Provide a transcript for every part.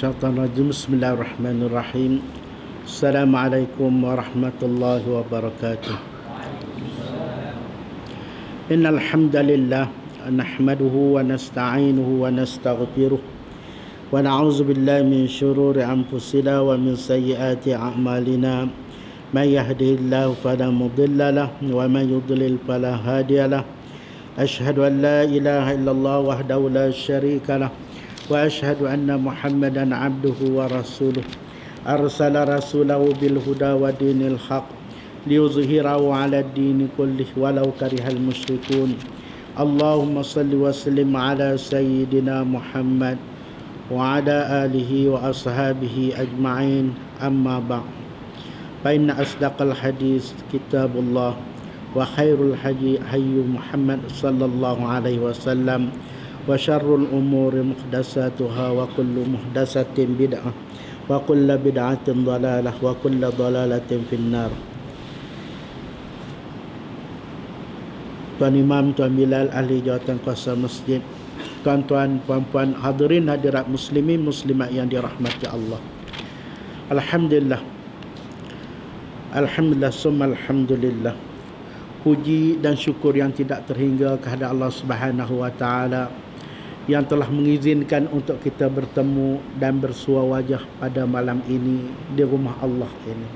Syaitanirrajim. Bismillahirrahmanirrahim. Assalamualaikum warahmatullahi wabarakatuh. Innal hamdalillah nahmaduhu wa nasta'inuhu wa nastaghfiruh wa na'udzu billahi min shururi anfusina wa min sayyiati a'malina. May yahdihillahu fala mudilla lahu wa may yudlil fala hadiya lahu. Asyhadu an la ilaha illallah wahdahu la syarika lahu wa asyhadu anna Muhammadan abduhu wa rasuluh. Arsala rasulahu bil huda wa dinil haq liyuzhirahu 'ala ad-dini kullih walau karihal musyrikun. Allahumma salli wa sallim ala sayyidina Muhammad wa ala alihi wa ashabihi ajma'in. Amma ba'd. Fa inna asdaqal hadis kitabullah wa khairul hadi Muhammad sallallahu alaihi wasallam wa syarrul umuri muhdatsatuha wa kullu muhdatsatin bid'ah wa kullu bid'atin dhalalah wa kullu dhalalatin finnar. Tuan Imam, Tuan Bilal, ahli jawatan kuasa masjid, tuan-tuan, puan-puan, hadirin hadirat muslimin muslimat yang dirahmati Allah. Alhamdulillah. Alhamdulillah summa alhamdulillah. Puji dan syukur yang tidak terhingga kepada Allah Subhanahu wa taala yang telah mengizinkan untuk kita bertemu dan bersua wajah pada malam ini di rumah Allah ini.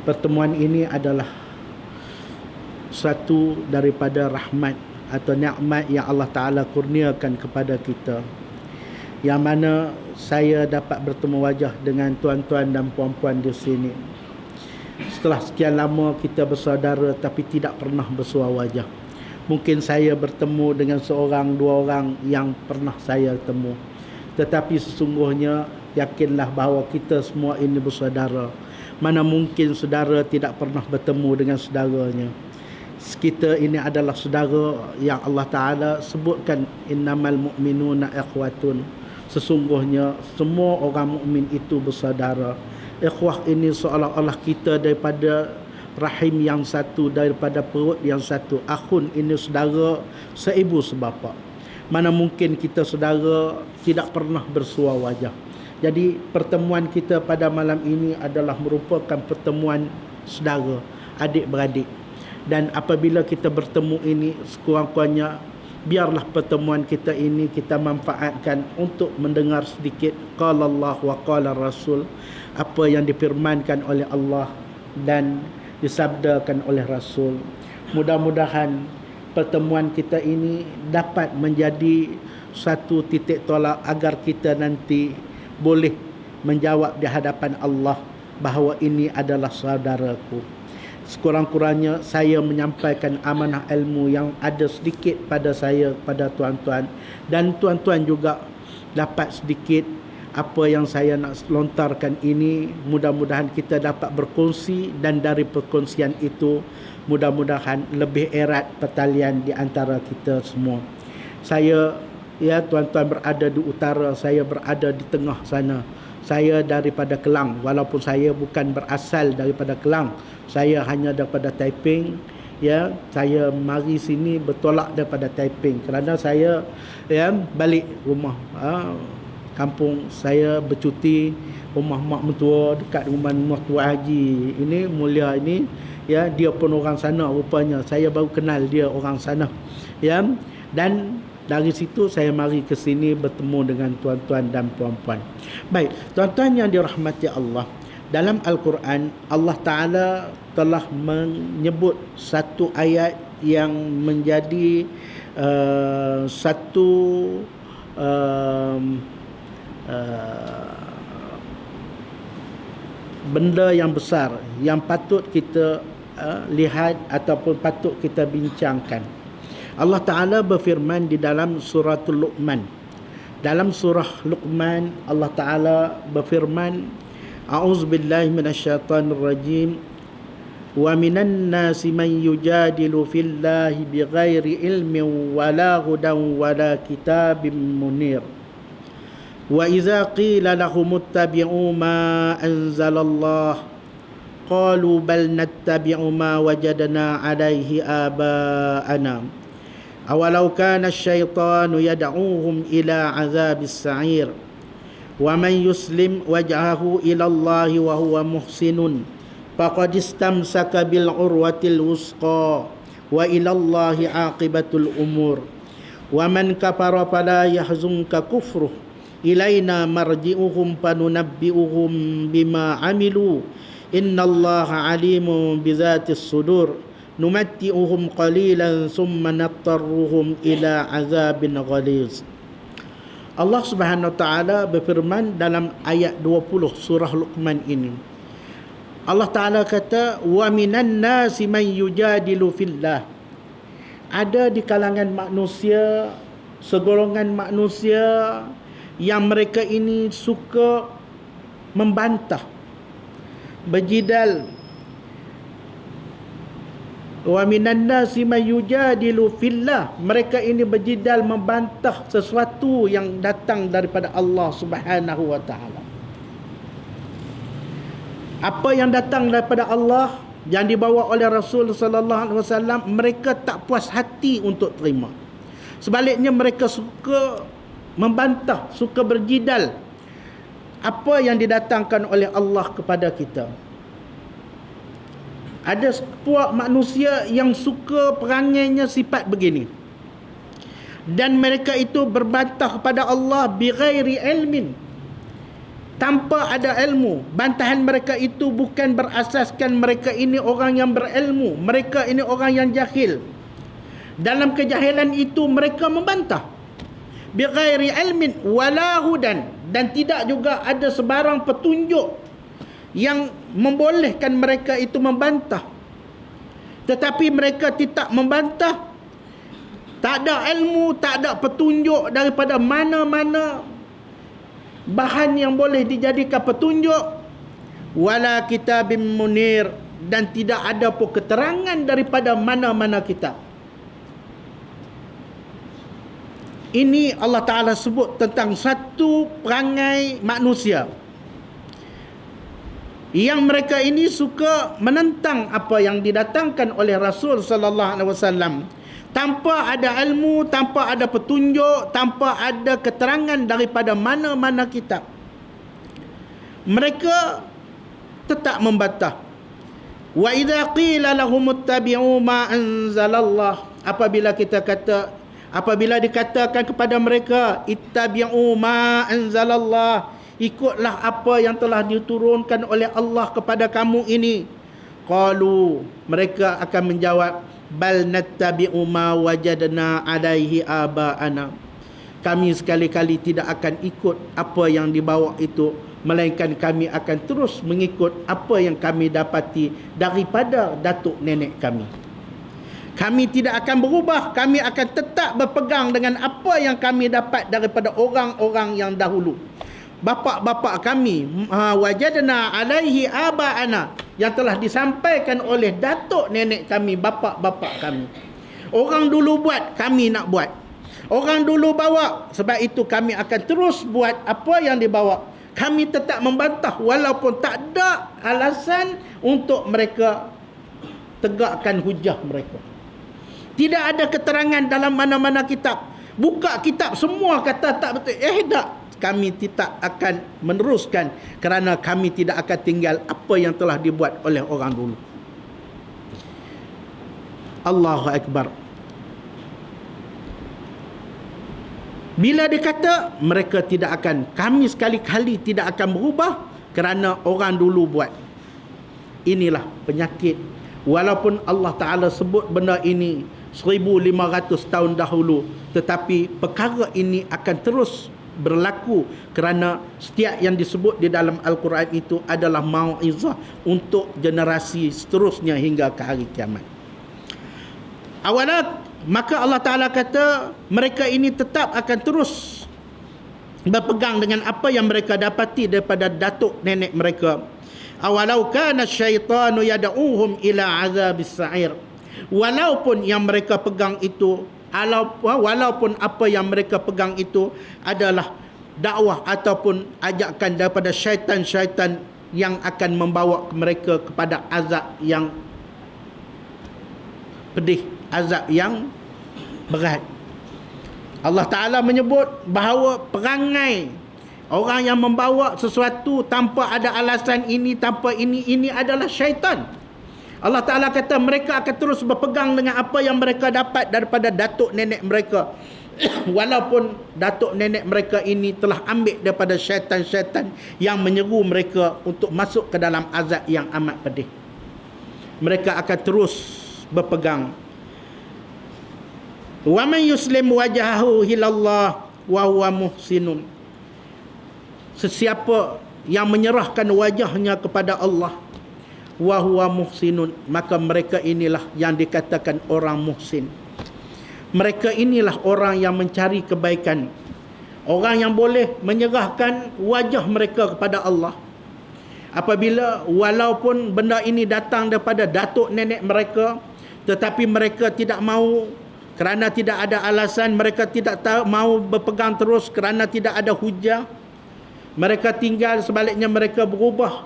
Pertemuan ini adalah satu daripada rahmat atau nikmat yang Allah Ta'ala kurniakan kepada kita, yang mana saya dapat bertemu wajah dengan tuan-tuan dan puan-puan di sini. Setelah sekian lama kita bersaudara tapi tidak pernah bersua wajah. Mungkin saya bertemu dengan seorang dua orang yang pernah saya temu, tetapi sesungguhnya yakinlah bahawa kita semua ini bersaudara. Mana mungkin saudara tidak pernah bertemu dengan saudaranya. Kita ini adalah saudara yang Allah Ta'ala sebutkan, innamal mu'minuna ikhwatun. Sesungguhnya semua orang mukmin itu bersaudara. Ikhwah ini seolah-olah kita daripada rahim yang satu, daripada perut yang satu. Akhun ini saudara seibu sebapa. Mana mungkin kita saudara tidak pernah bersua wajah. Jadi pertemuan kita pada malam ini adalah merupakan pertemuan saudara, adik-beradik. Dan apabila kita bertemu ini, sekurang-kurangnya biarlah pertemuan kita ini kita manfaatkan untuk mendengar sedikit qala Allah wa qala Rasul, apa yang difirmankan oleh Allah dan disabdakan oleh Rasul. Mudah-mudahan pertemuan kita ini dapat menjadi satu titik tolak agar kita nanti boleh menjawab di hadapan Allah bahawa ini adalah saudaraku. Sekurang-kurangnya saya menyampaikan amanah ilmu yang ada sedikit pada saya, pada tuan-tuan, dan tuan-tuan juga dapat sedikit apa yang saya nak lontarkan ini. Mudah-mudahan kita dapat berkongsi, dan dari perkongsian itu mudah-mudahan lebih erat pertalian di antara kita semua. Saya, ya, tuan-tuan berada di utara, saya berada di tengah sana. Saya daripada Kelang, walaupun saya bukan berasal daripada Kelang. Saya hanya daripada Taiping. Ya, saya mari sini bertolak daripada Taiping kerana saya balik rumah kampung saya, bercuti rumah mak mentua dekat rumah tua Haji ini Mulia ini. Ya, dia pun orang sana rupanya. Saya baru kenal dia orang sana. Ya, dan dari situ saya mari ke sini bertemu dengan tuan-tuan dan puan-puan. Baik, tuan-tuan yang dirahmati Allah, dalam Al-Quran Allah Ta'ala telah menyebut satu ayat yang menjadi satu benda yang besar yang patut kita lihat ataupun patut kita bincangkan. Allah Ta'ala berfirman di dalam suratul Luqman. Dalam surah Luqman Allah Ta'ala berfirman, a'udzubillahi minasyaitonirrajim, wa minan nasi man yujadilu fillahi bighairi ilmin wala hudan wala kitabim munir. Wa idza qila lahum ittabi'u ma anzalallah qalu bal nattabi'u ma wajadna 'alaihi aba'ana awalau kana asyaitanu yad'uhum ila azabis sa'ir wa man yuslim wajhahu ila Allah wa huwa muhsinun faqad istamsaka bil urwatil wusqa wa ila Allah aqibatul umur wa man kafara fala yahzunka kufruh ilaina marji'uhum fanunabbi'uhum bima amilu innallaha alimun bizatis sudur numatti'uhum qalilan summa nattarruhum ila azabin ghaliz. Allah Subhanahu wa taala berfirman dalam ayat 20 surah Luqman ini. Allah Taala kata wa minan nasi man yujadilu fillah. Ada di kalangan manusia segolongan manusia yang mereka ini suka membantah, berjidal. Wa minan nasi may yujadilu fillah. Mereka ini berjidal membantah sesuatu yang datang daripada Allah Subhanahu wa taala. Apa yang datang daripada Allah yang dibawa oleh Rasul sallallahu alaihi wasallam, mereka tak puas hati untuk terima. Sebaliknya mereka suka membantah, suka berjidal apa yang didatangkan oleh Allah kepada kita. Ada sepuak manusia yang suka perangainya sifat begini. Dan mereka itu berbantah kepada Allah bighairi ilmin, tanpa ada ilmu. Bantahan mereka itu bukan berasaskan mereka ini orang yang berilmu, mereka ini orang yang jahil. Dalam kejahilan itu mereka membantah bighairi ilmin wala hudan, dan tidak juga ada sebarang petunjuk yang membolehkan mereka itu membantah. Tetapi mereka tidak membantah, tak ada ilmu, tak ada petunjuk daripada mana-mana bahan yang boleh dijadikan petunjuk, wala kitabim munir, dan tidak ada pun keterangan daripada mana-mana kitab. Ini Allah Ta'ala sebut tentang satu perangai manusia yang mereka ini suka menentang apa yang didatangkan oleh Rasul sallallahu alaihi wasallam tanpa ada ilmu, tanpa ada petunjuk, tanpa ada keterangan daripada mana-mana kitab. Mereka tetap membantah. Wa idza qila lahum ittabi'u ma anzalallah, apabila dikatakan kepada mereka ittabi'u ma anzalallah, ikutlah apa yang telah diturunkan oleh Allah kepada kamu ini. Qalu, mereka akan menjawab, bal nattabi'u ma wajadna alaihi aba'ana. Kami sekali-kali tidak akan ikut apa yang dibawa itu, melainkan kami akan terus mengikut apa yang kami dapati daripada datuk nenek kami. Kami tidak akan berubah, kami akan tetap berpegang dengan apa yang kami dapat daripada orang-orang yang dahulu. Bapa-bapa kami, wajadna alaihi aba'ana, yang telah disampaikan oleh datuk nenek kami, bapa-bapa kami. Orang dulu buat, kami nak buat. Orang dulu bawa, sebab itu kami akan terus buat apa yang dibawa. Kami tetap membantah walaupun tak ada alasan untuk mereka tegakkan hujah mereka. Tidak ada keterangan dalam mana-mana kitab. Buka kitab semua kata tak betul. Tak. Kami tidak akan meneruskan kerana kami tidak akan tinggal apa yang telah dibuat oleh orang dulu. Allahu Akbar. Bila dikata mereka tidak akan, kami sekali-kali tidak akan berubah kerana orang dulu buat. Inilah penyakit. Walaupun Allah Ta'ala sebut benda ini 1500 tahun dahulu, tetapi perkara ini akan terus berlaku kerana setiap yang disebut di dalam Al-Quran itu adalah mau'izah untuk generasi seterusnya hingga ke hari kiamat. Awalat, maka Allah Ta'ala kata mereka ini tetap akan terus berpegang dengan apa yang mereka dapati daripada datuk nenek mereka. Awalau kana syaitanu yad'uhum ila azabis sa'ir. Walaupun yang mereka pegang itu, walaupun apa yang mereka pegang itu adalah dakwah ataupun ajakan daripada syaitan-syaitan yang akan membawa mereka kepada azab yang pedih, azab yang berat. Allah Ta'ala menyebut bahawa perangai Orang yang membawa sesuatu tanpa ada alasan ini, tanpa ini adalah syaitan. Allah Ta'ala kata mereka akan terus berpegang dengan apa yang mereka dapat daripada datuk nenek mereka. Walaupun datuk nenek mereka ini telah ambil daripada syaitan-syaitan yang menyeru mereka untuk masuk ke dalam azab yang amat pedih. Mereka akan terus berpegang. Wa man yuslim wajhahu ilallah wa huwa muhsinun. Sesiapa yang menyerahkan wajahnya kepada Allah, wa huwa muhsinun, maka mereka inilah yang dikatakan orang muhsin. Mereka inilah orang yang mencari kebaikan. Orang yang boleh menyerahkan wajah mereka kepada Allah. Apabila walaupun benda ini datang daripada datuk nenek mereka, tetapi mereka tidak mahu kerana tidak ada alasan, mereka tidak mahu berpegang terus kerana tidak ada hujah. Mereka tinggal sebaliknya, mereka berubah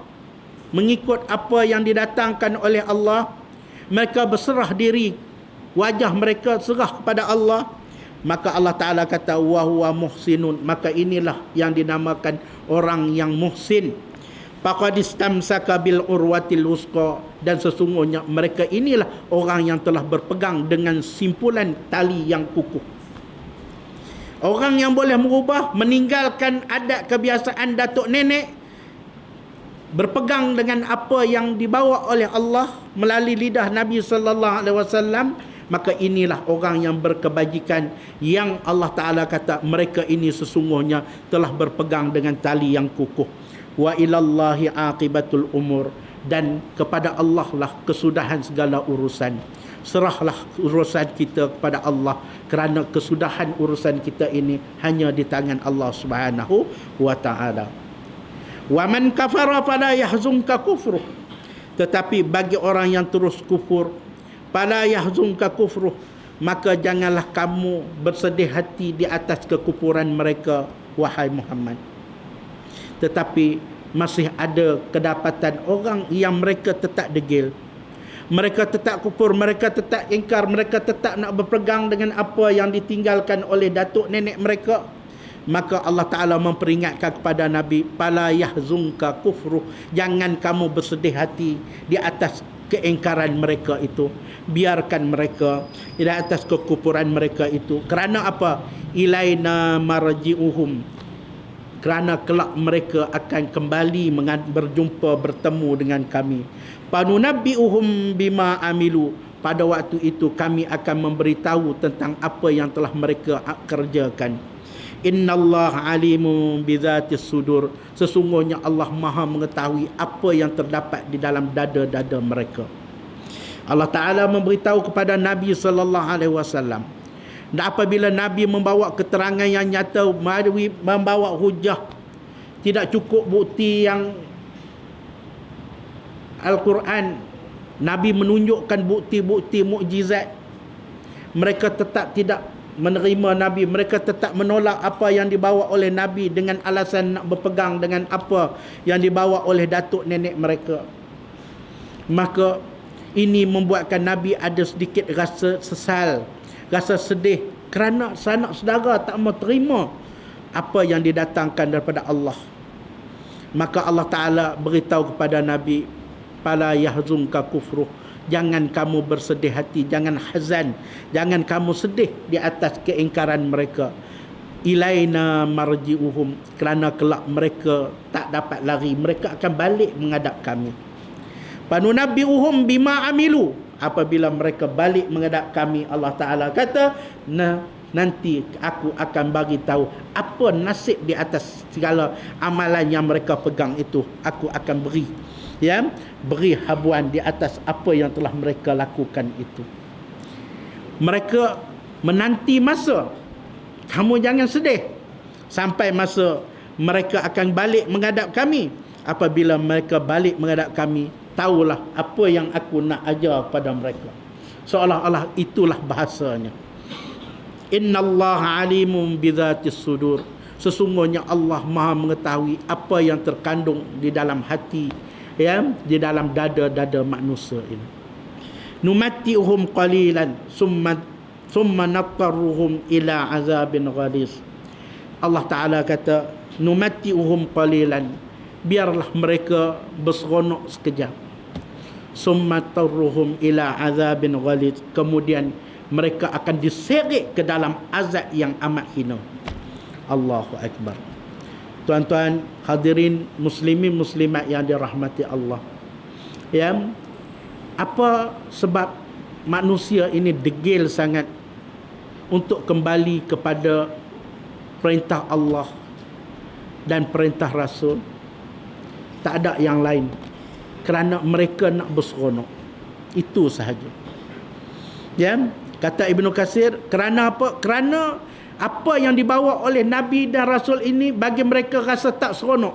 mengikut apa yang didatangkan oleh Allah. Mereka berserah diri, wajah mereka serah kepada Allah. Maka Allah Ta'ala kata wa huwa muhsinun, maka inilah yang dinamakan orang yang muhsin. Faqad istamsaka bil urwatil wusqa, dan sesungguhnya mereka inilah orang yang telah berpegang dengan simpulan tali yang kukuh. Orang yang boleh merubah, meninggalkan adat kebiasaan datuk nenek, berpegang dengan apa yang dibawa oleh Allah melalui lidah Nabi sallallahu alaihi wasallam, maka inilah orang yang berkebajikan, yang Allah Ta'ala kata mereka ini sesungguhnya telah berpegang dengan tali yang kukuh. Wa ilallahi aqibatul umur, dan kepada Allah lah kesudahan segala urusan. Serahlah urusan kita kepada Allah, kerana kesudahan urusan kita ini hanya di tangan Allah Subhanahu wa Ta'ala. Wa man kafara fala yahzunka kufruh, tetapi bagi orang yang terus kufur, fala yahzunka kufruh, maka janganlah kamu bersedih hati di atas kekufuran mereka, wahai Muhammad. Tetapi masih ada kedapatan orang yang mereka tetap degil, mereka tetap kufur, mereka tetap ingkar, mereka tetap nak berpegang dengan apa yang ditinggalkan oleh datuk nenek mereka. Maka Allah Ta'ala memperingatkan kepada Nabi, fala yahzunka kufruh, jangan kamu bersedih hati di atas keingkaran mereka itu. Biarkan mereka di atas kekufuran mereka itu. Kerana apa? Ilaina marji'uhum, kerana kelak mereka akan kembali berjumpa, bertemu dengan kami. Panunabbi'uhum bima amilu, pada waktu itu kami akan memberitahu tentang apa yang telah mereka kerjakan. Innallaha alimun bizatis sudur, sesungguhnya Allah Maha mengetahui apa yang terdapat di dalam dada-dada mereka. Allah Ta'ala memberitahu kepada Nabi sallallahu alaihi wasallam, dan apabila Nabi membawa keterangan yang nyata, membawa hujah, tidak cukup bukti yang Al-Quran, Nabi menunjukkan bukti-bukti mukjizat, mereka tetap tidak menerima Nabi. Mereka tetap menolak apa yang dibawa oleh Nabi dengan alasan nak berpegang dengan apa yang dibawa oleh datuk nenek mereka. Maka ini membuatkan Nabi ada sedikit rasa sesal, rasa sedih, kerana sanak saudara tak mau terima apa yang didatangkan daripada Allah. Maka Allah Ta'ala beritahu kepada Nabi, fala yahzunka kufruh, jangan kamu bersedih hati, jangan hazan, jangan kamu sedih di atas keingkaran mereka. Ilaina marji'uhum, kerana kelak mereka tak dapat lari, mereka akan balik menghadap kami. Panunabbi'uhum bima amilu, apabila mereka balik menghadap kami, Allah Ta'ala kata, nanti aku akan bagi tahu apa nasib di atas segala amalan yang mereka pegang itu. Aku akan beri habuan di atas apa yang telah mereka lakukan itu. Mereka menanti masa, kamu jangan sedih, sampai masa mereka akan balik menghadap kami. Apabila mereka balik menghadap kami, tahulah apa yang aku nak ajar pada mereka. Seolah-olah itulah bahasanya. Innallaha alimun bizatis sudur, sesungguhnya Allah Maha mengetahui apa yang terkandung di dalam hati, di dalam dada-dada manusia ini. Numatti'uhum qalilan summa nattaruhum ila azabin ghalis. Allah Ta'ala kata, Numatti'uhum qalilan, biarlah mereka berseronok sekejap. Summa tarruhum ila azabin ghalid, kemudian mereka akan diseret ke dalam azab yang amat hina. Allahu akbar. Tuan-tuan hadirin muslimin muslimat yang dirahmati Allah. Ya, apa sebab manusia ini degil sangat untuk kembali kepada perintah Allah dan perintah Rasul? Tak ada yang lain, kerana mereka nak berseronok. Itu sahaja. Ya, kata Ibnu Katsir, kerana apa? Kerana apa yang dibawa oleh Nabi dan Rasul ini bagi mereka rasa tak seronok.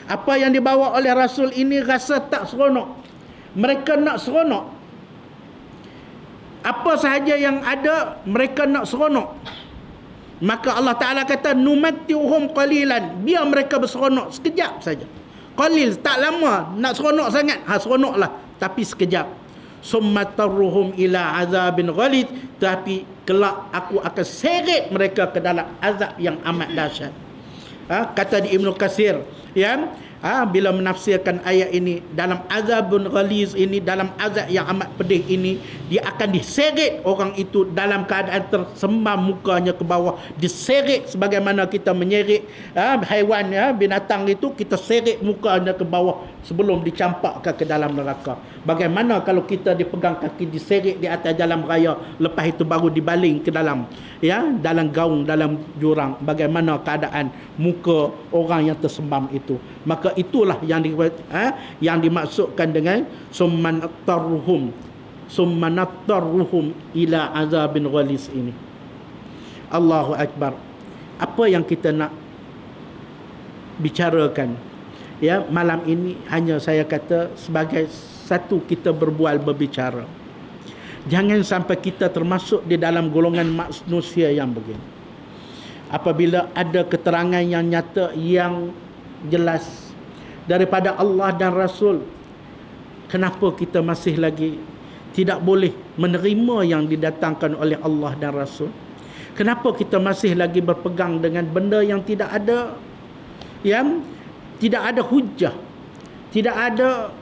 Apa yang dibawa oleh Rasul ini rasa tak seronok. Mereka nak seronok. Apa sahaja yang ada, mereka nak seronok. Maka Allah Ta'ala kata, numatti'uhum qalilan, biar mereka berseronok sekejap saja. Qalil, tak lama nak seronok sangat. Seronoklah, tapi sekejap. Summa tarruhum ila azabin ghalid, tapi kelak aku akan seret mereka ke dalam azab yang amat dahsyat. Kata di Ibnu Katsir, ya, bila menafsirkan ayat ini, dalam azabun ghaliz ini, dalam azab yang amat pedih ini, dia akan diseret orang itu dalam keadaan tersembam mukanya ke bawah, diseret sebagaimana kita menyeret haiwan, binatang itu, kita seret mukanya ke bawah sebelum dicampakkan ke dalam neraka. Bagaimana kalau kita dipegang kaki, diseret di atas jalan raya, lepas itu baru dibaling ke dalam, ya, dalam gaung, dalam jurang, bagaimana keadaan muka orang yang tersembam itu. Maka itulah yang dimaksudkan dengan summanattarruhum ila azabin ghalis ini. Allahu akbar. Apa yang kita nak bicarakan, ya, malam ini hanya saya kata sebagai satu kita berbicara. Jangan sampai kita termasuk di dalam golongan manusia yang begini. Apabila ada keterangan yang nyata, yang jelas daripada Allah dan Rasul, kenapa kita masih lagi tidak boleh menerima yang didatangkan oleh Allah dan Rasul? Kenapa kita masih lagi berpegang dengan benda yang tidak ada, yang tidak ada hujah, tidak ada,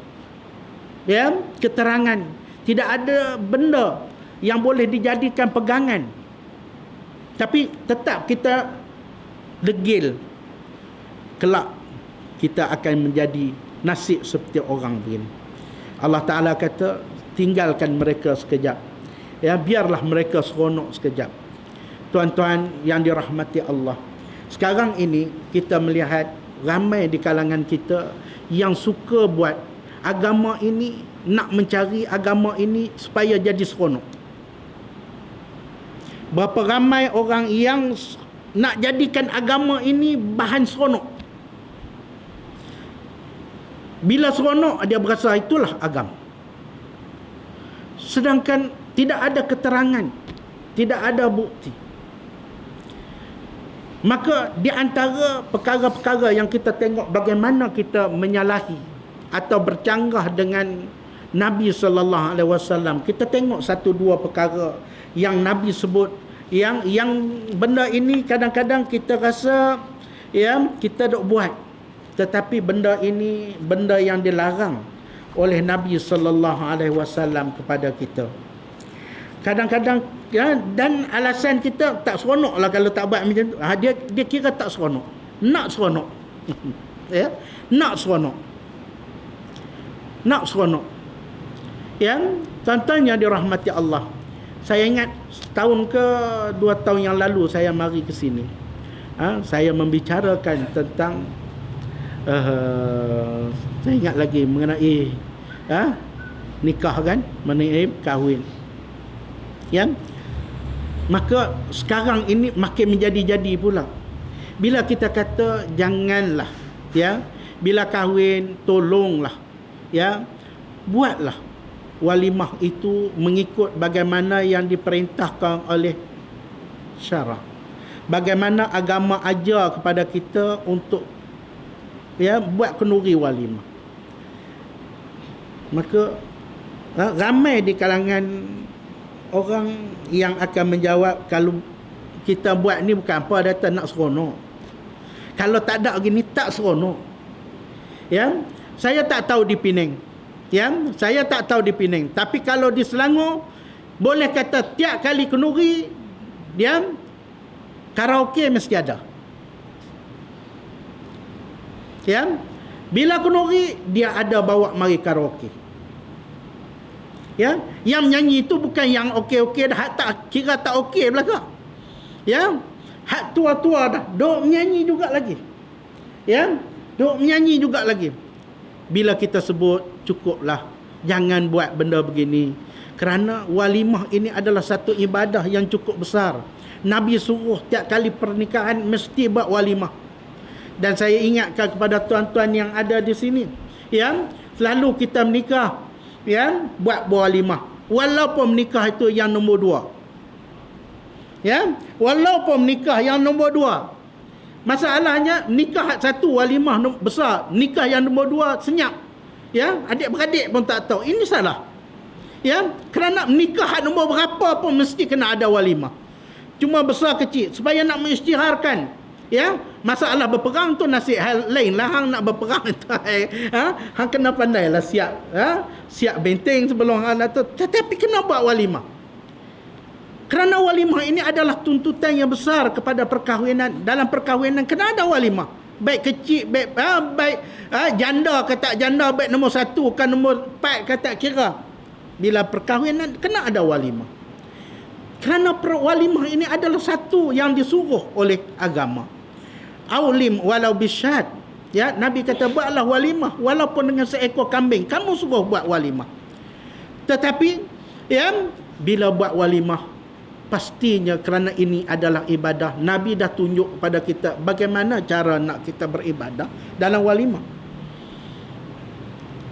ya, keterangan, tidak ada benda yang boleh dijadikan pegangan, tapi tetap kita degil? Kelak kita akan menjadi nasib seperti orang begini. Allah Ta'ala kata, tinggalkan mereka sekejap, ya, biarlah mereka seronok sekejap. Tuan-tuan yang dirahmati Allah, sekarang ini kita melihat ramai di kalangan kita yang suka buat agama ini, nak mencari agama ini supaya jadi seronok. Berapa ramai orang yang nak jadikan agama ini bahan seronok. Bila seronok, dia berasa itulah agama. Sedangkan tidak ada keterangan, tidak ada bukti. Maka di antara perkara-perkara yang kita tengok bagaimana kita menyalahi atau bercanggah dengan Nabi SAW, kita tengok satu dua perkara yang Nabi sebut, yang benda ini kadang-kadang kita rasa, ya, kita dok buat, tetapi benda ini benda yang dilarang oleh Nabi SAW kepada kita. Kadang-kadang, ya, dan alasan kita tak seronok lah kalau tak buat macam tu. Dia kira tak seronok, nak seronok. Ya, nak seronok, nak seronok. Yang contohnya dirahmati Allah, saya ingat setahun ke 2 tahun yang lalu saya mari ke sini, saya membicarakan tentang saya ingat lagi mengenai nikah, kan, mengenai kahwin. Ya, maka sekarang ini makin menjadi-jadi pula. Bila kita kata janganlah, ya, bila kahwin tolonglah, ya, buatlah walimah itu mengikut bagaimana yang diperintahkan oleh syarak. Bagaimana agama ajar kepada kita untuk, ya, buat kenduri walimah. Maka ramai di kalangan orang yang akan menjawab, kalau kita buat ni bukan apa, datang nak seronok. Kalau tak ada gini tak seronok. Ya, saya tak tahu di Penang. Ya, saya tak tahu di Penang. Tapi kalau di Selangor, boleh kata tiap kali kenduri, ya, karaoke mesti ada. Ya, bila kenduri dia ada bawa mari karaoke. Ya, yang menyanyi itu bukan yang okey-okey dah, tak kira tak okey belaka. Ya, hak tua-tua dah duk menyanyi juga lagi. Ya, duk menyanyi juga lagi. Bila kita sebut cukuplah, jangan buat benda begini. Kerana walimah ini adalah satu ibadah yang cukup besar. Nabi suruh tiap kali pernikahan mesti buat walimah. Dan saya ingatkan kepada tuan-tuan yang ada di sini, ya, selalu kita menikah, ya, buat walimah. Walaupun menikah itu yang nombor 2. Ya, walaupun nikah yang nombor 2. Masalahnya nikah satu walimah besar, nikah yang nombor 2 senyap. Ya, adik-beradik pun tak tahu. Ini salah. Ya, kerana nikah nombor berapa pun mesti kena ada walimah. Cuma besar kecil supaya nak mengisytiharkan. Ya, masalah berperang tu nasib hal lain lah. Hang nak berperang tu, hang kena pandailah siap, siap benteng sebelum hang tu. Tetapi kena buat walimah. Kerana walimah ini adalah tuntutan yang besar kepada perkahwinan. Dalam perkahwinan kena ada walimah. Baik kecil, baik janda ke tak janda, baik nombor 1 ke nombor 4 ke tak kira. Bila perkahwinan kena ada walimah. Kerana walimah ini adalah satu yang disuruh oleh agama. Aulim walau bisyad. Ya, Nabi kata buatlah walimah walaupun dengan seekor kambing. Kamu suruh buat walimah. Tetapi ya, bila buat walimah, pastinya kerana ini adalah ibadah. Nabi dah tunjuk kepada kita bagaimana cara nak kita beribadah dalam walimah.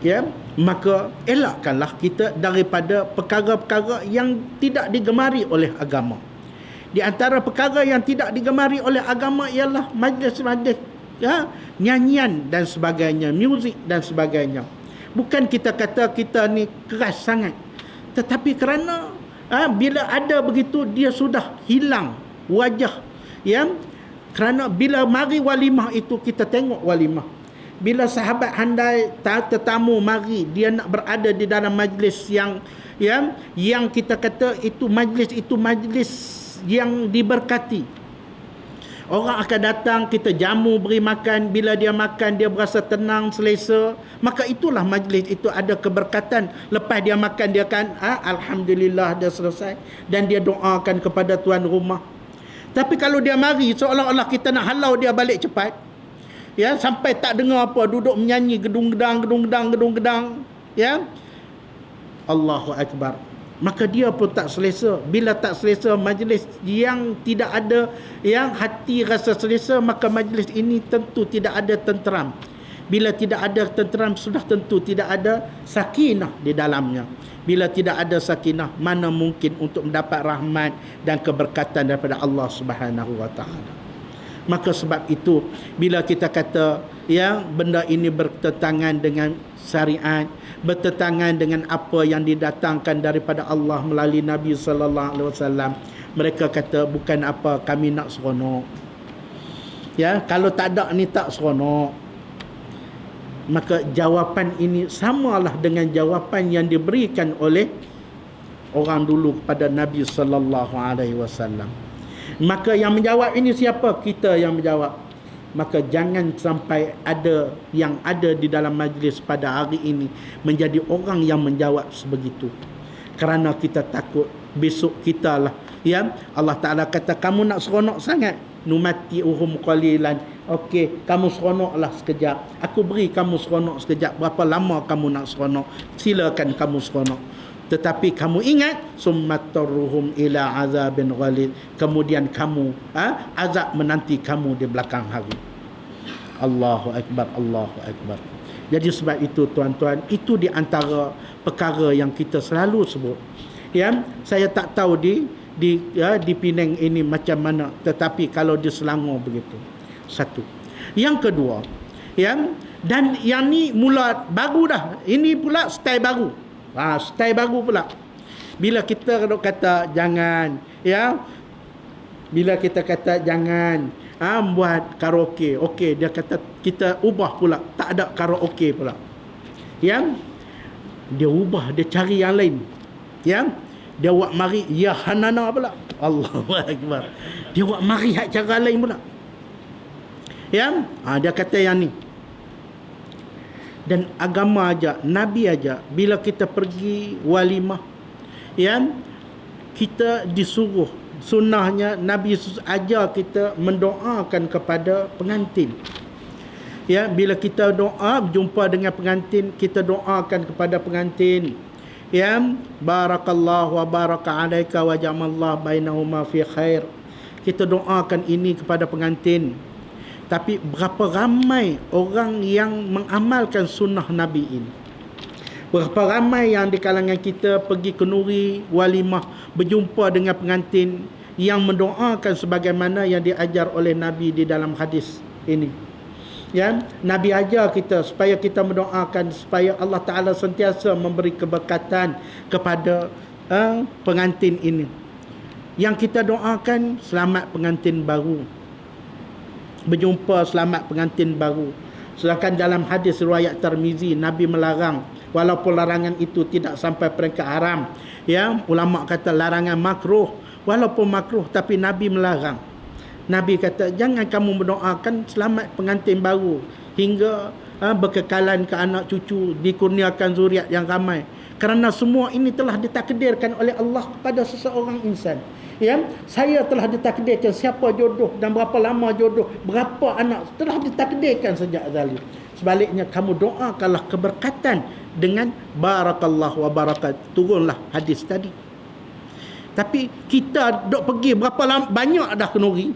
Ya, maka elakkanlah kita daripada perkara-perkara yang tidak digemari oleh agama. Di antara perkara yang tidak digemari oleh agama ialah majlis-majlis, ya, nyanyian dan sebagainya, muzik dan sebagainya. Bukan kita kata kita ni keras sangat, tetapi kerana bila ada begitu dia sudah hilang wajah. Ya, kerana bila mari walimah itu kita tengok walimah. Bila sahabat handai tetamu mari, dia nak berada di dalam majlis yang kita kata itu majlis yang diberkati. Orang akan datang, kita jamu, beri makan. Bila dia makan, dia berasa tenang, selesa. Maka itulah majlis, itu ada keberkatan. Lepas dia makan, dia akan alhamdulillah, dia selesai. Dan dia doakan kepada tuan rumah. Tapi kalau dia mari, seolah-olah kita nak halau dia balik cepat. Ya, sampai tak dengar apa, duduk menyanyi gedung-gedang. Ya, Allahu Akbar. Maka dia pun tak selesa. Bila tak selesa majlis yang tidak ada yang hati rasa selesa, maka majlis ini tentu tidak ada tenteram. Bila tidak ada tenteram, sudah tentu tidak ada sakinah di dalamnya. Bila tidak ada sakinah, mana mungkin untuk mendapat rahmat dan keberkatan daripada Allah Subhanahu wa taala. Maka sebab itu bila kita kata yang benda ini bertentangan dengan syariat, bertentangan dengan apa yang didatangkan daripada Allah melalui Nabi sallallahu alaihi wasallam, mereka kata bukan apa, kami nak seronok. Ya, kalau tak ada ni tak seronok. Maka jawapan ini samalah dengan jawapan yang diberikan oleh orang dulu kepada Nabi sallallahu alaihi wasallam. Maka yang menjawab ini siapa? Kita yang menjawab. Maka jangan sampai ada yang ada di dalam majlis pada hari ini menjadi orang yang menjawab sebegitu. Kerana kita takut besok kita lah. Ya, Allah Ta'ala kata kamu nak seronok sangat, numati'uhum qalilan. Okey, kamu seronoklah sekejap. Aku beri kamu seronok sekejap. Berapa lama kamu nak seronok? Silakan kamu seronok. Tetapi kamu ingat, summatarruhum ila azabin ghalid. Kemudian kamu azab menanti kamu di belakang hari. Allahu Akbar, Allahu Akbar. Jadi sebab itu tuan-tuan, itu di antara perkara yang kita selalu sebut. Ya, saya tak tahu di Penang ini macam mana, tetapi kalau di Selangor begitu. Satu. Yang kedua, ya, dan yang ni mula baru dah. Ini pula style baru. Style baru pula. Bila kita kata jangan, ya, bila kita kata jangan buat karaoke. Okey, dia kata kita ubah pula, tak ada karaoke pula. Yang dia ubah, dia cari yang lain. Yang dia buat mari ya hanana pula. Allahu akbar. Dia buat mari hak cara lain pula. Yang dia kata yang ni. Dan agama aja, Nabi aja, bila kita pergi walimah, yang kita disuruh, sunnahnya Nabi ajar kita mendoakan kepada pengantin. Ya, bila kita doa berjumpa dengan pengantin, kita doakan kepada pengantin. Ya, barakallahu wa baraka alaika wa ja'amallahu bainahuma fi khair. Kita doakan ini kepada pengantin. Tapi berapa ramai orang yang mengamalkan sunnah Nabi ini? Berapa ramai yang di kalangan kita pergi kenduri, walimah, berjumpa dengan pengantin yang mendoakan sebagaimana yang diajar oleh Nabi di dalam hadis ini. Ya, Nabi ajar kita supaya kita mendoakan supaya Allah Ta'ala sentiasa memberi keberkatan kepada pengantin ini. Yang kita doakan selamat pengantin baru, berjumpa selamat pengantin baru. Sedangkan dalam hadis riwayat Tirmizi, Nabi melarang, walaupun larangan itu tidak sampai peringkat haram. Ya, ulama kata larangan makruh, walaupun makruh tapi Nabi melarang. Nabi kata jangan kamu mendoakan selamat pengantin baru hingga berkekalan ke anak cucu, dikurniakan zuriat yang ramai. Kerana semua ini telah ditakdirkan oleh Allah kepada seseorang insan. Ya, saya telah ditakdirkan siapa jodoh dan berapa lama jodoh, berapa anak telah ditakdirkan sejak azali. Sebaliknya kamu doakanlah keberkatan dengan barakallahu wa barakat. Turunlah hadis tadi. Tapi kita dok pergi berapa lama, banyak dah kenduri.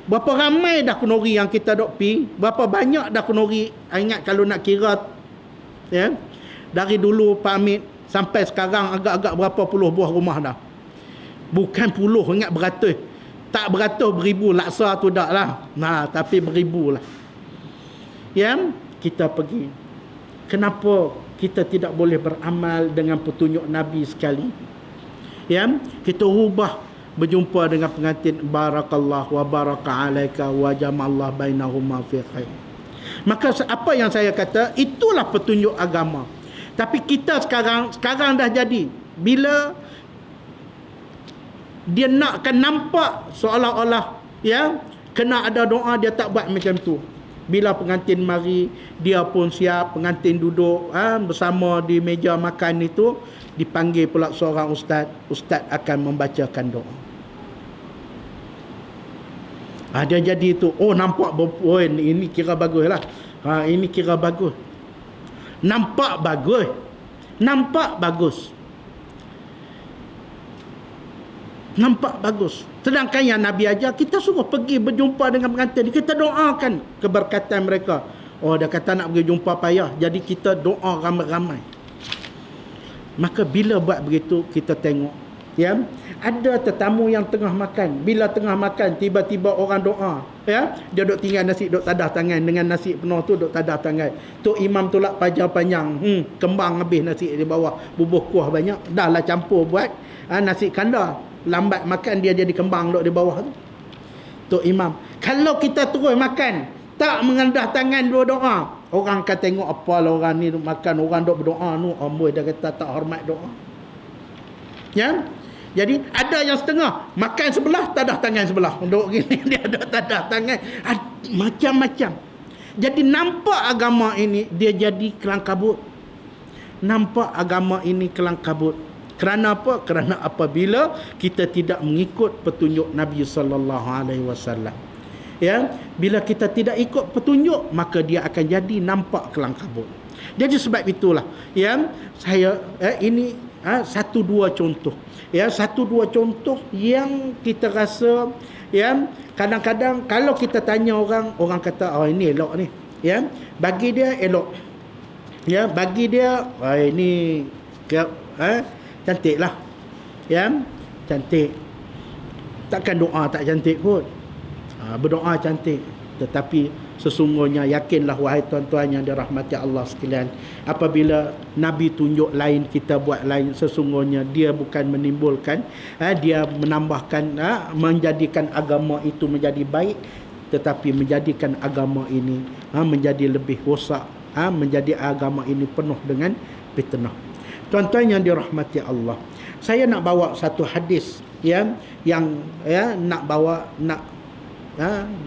Berapa ramai dah kenduri yang kita dok pi, berapa banyak dah kenduri. Ingat kalau nak kira, ya, dari dulu Pak Amit sampai sekarang agak-agak berapa puluh buah rumah dah. Bukan puluh, ingat beratus. Tak beratus, beribu. Laksa tu tak lah. Nah, tapi beribu lah. Yang kita pergi. Kenapa kita tidak boleh beramal dengan petunjuk Nabi sekali? Yang kita ubah, berjumpa dengan pengantin, barakallahu wa baraka alaika wa jamallahu bainahuma fi khair. Maka apa yang saya kata, itulah petunjuk agama. Tapi kita sekarang dah jadi. Bila dia nakkan nampak seolah-olah, ya, kena ada doa, dia tak buat macam tu. Bila pengantin mari, dia pun siap, pengantin duduk bersama di meja makan itu, dipanggil pula seorang ustaz. Ustaz akan membacakan doa. Dia jadi tu, nampak, ini kira bagus lah. Ini kira bagus. Nampak bagus. Nampak bagus. Nampak bagus. Sedangkan yang Nabi ajar, kita suruh pergi berjumpa dengan pengantin. Kita doakan keberkatan mereka. Dia kata nak pergi jumpa payah. Jadi kita doa ramai-ramai. Maka bila buat begitu, kita tengok. Ya, ada tetamu yang tengah makan. Bila tengah makan, tiba-tiba orang doa. Ya, dia duk tinggal nasi, duk tadah tangan. Dengan nasi penuh tu, duk tadah tangan. Tok Imam tu lah pajar panjang. Kembang habis nasi di bawah. Bubuh kuah banyak. Dah lah campur buat nasi kandar. Lambat makan, dia jadi kembang duk di bawah tu. Tok Imam. Kalau kita terus makan, tak mengendah tangan dua doa, orang akan tengok apalah orang ni makan, orang duk berdoa tu, amboi dia kata tak hormat doa. Ya? Jadi ada yang setengah makan sebelah, tadah tangan sebelah. Duk gini dia duk tadah tangan. Macam-macam. Jadi nampak agama ini dia jadi kelang kabut. Nampak agama ini kelang kabut. Kerana apa? Kerana apabila kita tidak mengikut petunjuk Nabi sallallahu alaihi wasallam. Ya, bila kita tidak ikut petunjuk, maka dia akan jadi nampak kelang kabut. Jadi sebab itulah, ya, saya ini satu dua contoh. Ya, satu dua contoh yang kita rasa, ya, kadang-kadang kalau kita tanya orang kata ini elok ni. Ya, bagi dia elok. Ya, bagi dia ini cantik lah. Ya, cantik. Takkan doa tak cantik kot. Berdoa cantik. Tetapi Sesungguhnya yakinlah wahai tuan-tuan yang dirahmati Allah sekalian, apabila Nabi tunjuk lain kita buat lain, sesungguhnya dia bukan menimbulkan, dia menambahkan, menjadikan agama itu menjadi baik, tetapi menjadikan agama ini menjadi lebih rosak, menjadi agama ini penuh dengan fitnah. Tuan-tuan yang dirahmati Allah, saya nak bawa satu hadis yang nak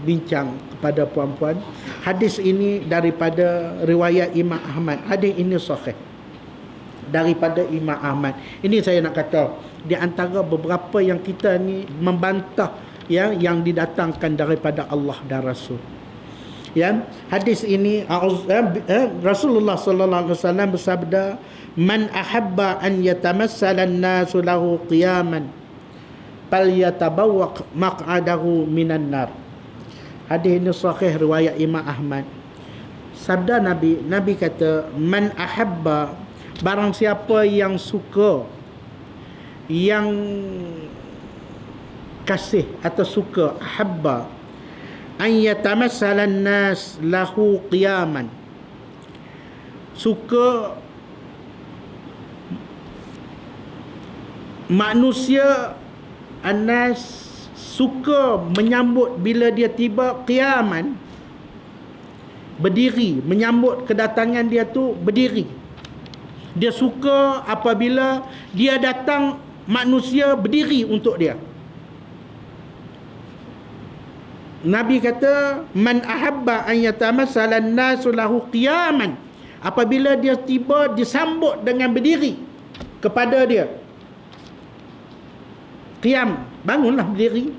bincang kepada puan-puan. Hadis ini daripada riwayat Imam Ahmad. Hadis ini sahih daripada Imam Ahmad. Ini saya nak kata di antara beberapa yang kita ni membantah yang didatangkan daripada Allah dan Rasul. Hadis ini Rasulullah sallallahu alaihi wasallam bersabda, "Man ahabba an yatamassala an-nasu lahu qiyaman falyatabawwaq maq'adahu minan nar." Hadis ini sahih riwayat Imam Ahmad. Sabda Nabi kata, "Man ahabba," barang siapa yang suka, yang kasih atau suka, ahabba an yatamassala an-nas lahu qiyaman, suka manusia, an-nas suka menyambut bila dia tiba qiyaman, berdiri, menyambut kedatangan dia tu berdiri. Dia suka apabila dia datang, manusia berdiri untuk dia. Nabi kata, "Man ahabba an yatamassala an-nasu lahu qiyaman," apabila dia tiba disambut dengan berdiri kepada dia. Qiyam, bangunlah berdiri.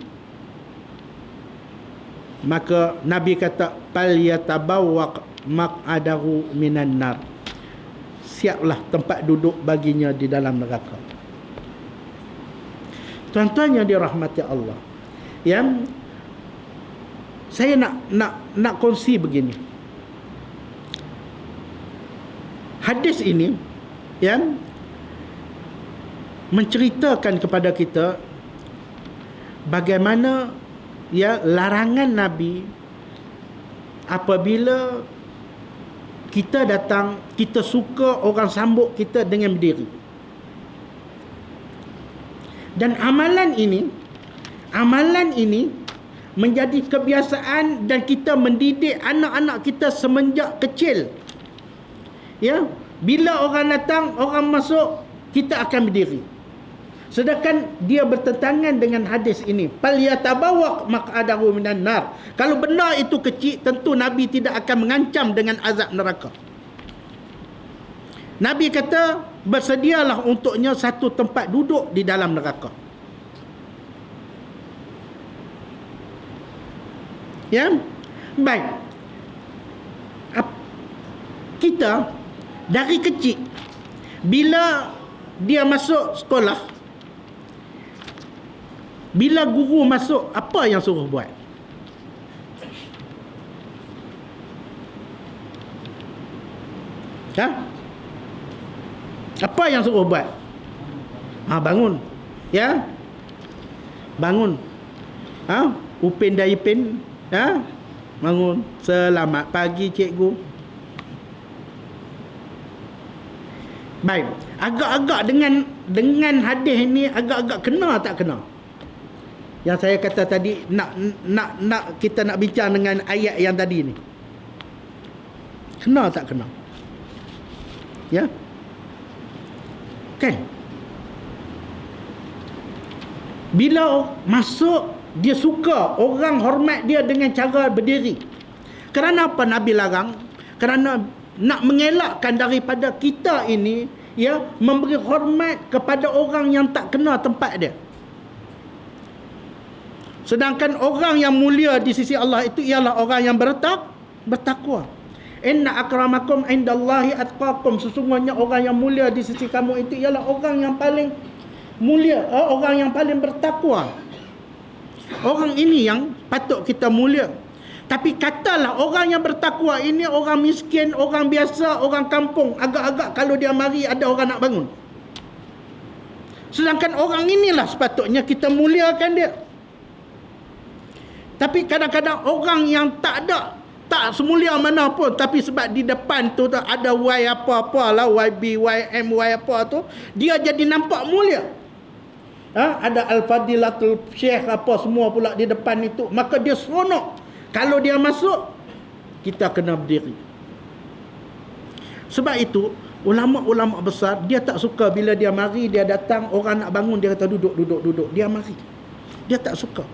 Maka Nabi kata, "Fal yatabawwaq maq'adahu minan nar," siaplah tempat duduk baginya di dalam neraka. Tuan-tuan yang dirahmati Allah, yang saya nak kongsi begini. Hadis ini yang menceritakan kepada kita bagaimana larangan Nabi apabila kita datang, kita suka orang sambut kita dengan berdiri. Dan amalan ini menjadi kebiasaan, dan kita mendidik anak-anak kita semenjak kecil. Bila orang datang, orang masuk, kita akan berdiri. Sedangkan dia bertentangan dengan hadis ini, "Fal yatabawwaq maq'adahu minan nar." Kalau benar itu kecil, tentu Nabi tidak akan mengancam dengan azab neraka. Nabi kata, bersedialah untuknya satu tempat duduk di dalam neraka. Baik. Kita dari kecil, bila dia masuk sekolah, bila guru masuk, apa yang suruh buat? Apa yang suruh buat? Bangun. Bangun. Upin dan Ipin, bangun. Selamat pagi cikgu. Baik. Agak-agak dengan hadis ni agak-agak kena tak kena? Yang saya kata tadi, nak kita nak bincang dengan ayat yang tadi ni. Kena tak kena? Kan? Bila masuk, dia suka orang hormat dia dengan cara berdiri. Kerana apa Nabi larang? Kerana nak mengelakkan daripada kita ini memberi hormat kepada orang yang tak kenal tempat dia. Sedangkan orang yang mulia di sisi Allah itu ialah orang yang bertakwa. Inna akramakum indallahi atqakum. Sesungguhnya orang yang mulia di sisi kamu itu ialah orang yang paling mulia, orang yang paling bertakwa. Orang ini yang patut kita mulia. Tapi katalah orang yang bertakwa ini orang miskin, orang biasa, orang kampung, agak-agak kalau dia mari ada orang nak bangun. Sedangkan orang inilah sepatutnya kita muliakan dia. Tapi kadang-kadang orang yang tak tak semulia mana pun, tapi sebab di depan tu ada Y apa-apa lah, YB, YM, Y apa tu, dia jadi nampak mulia. Ada Al-Fadilatul Syekh apa semua pula di depan itu, maka dia seronok. Kalau dia masuk, kita kena berdiri. Sebab itu ulama-ulama besar, dia tak suka bila dia mari, dia datang, orang nak bangun, dia kata duduk. Dia mari. Dia tak suka.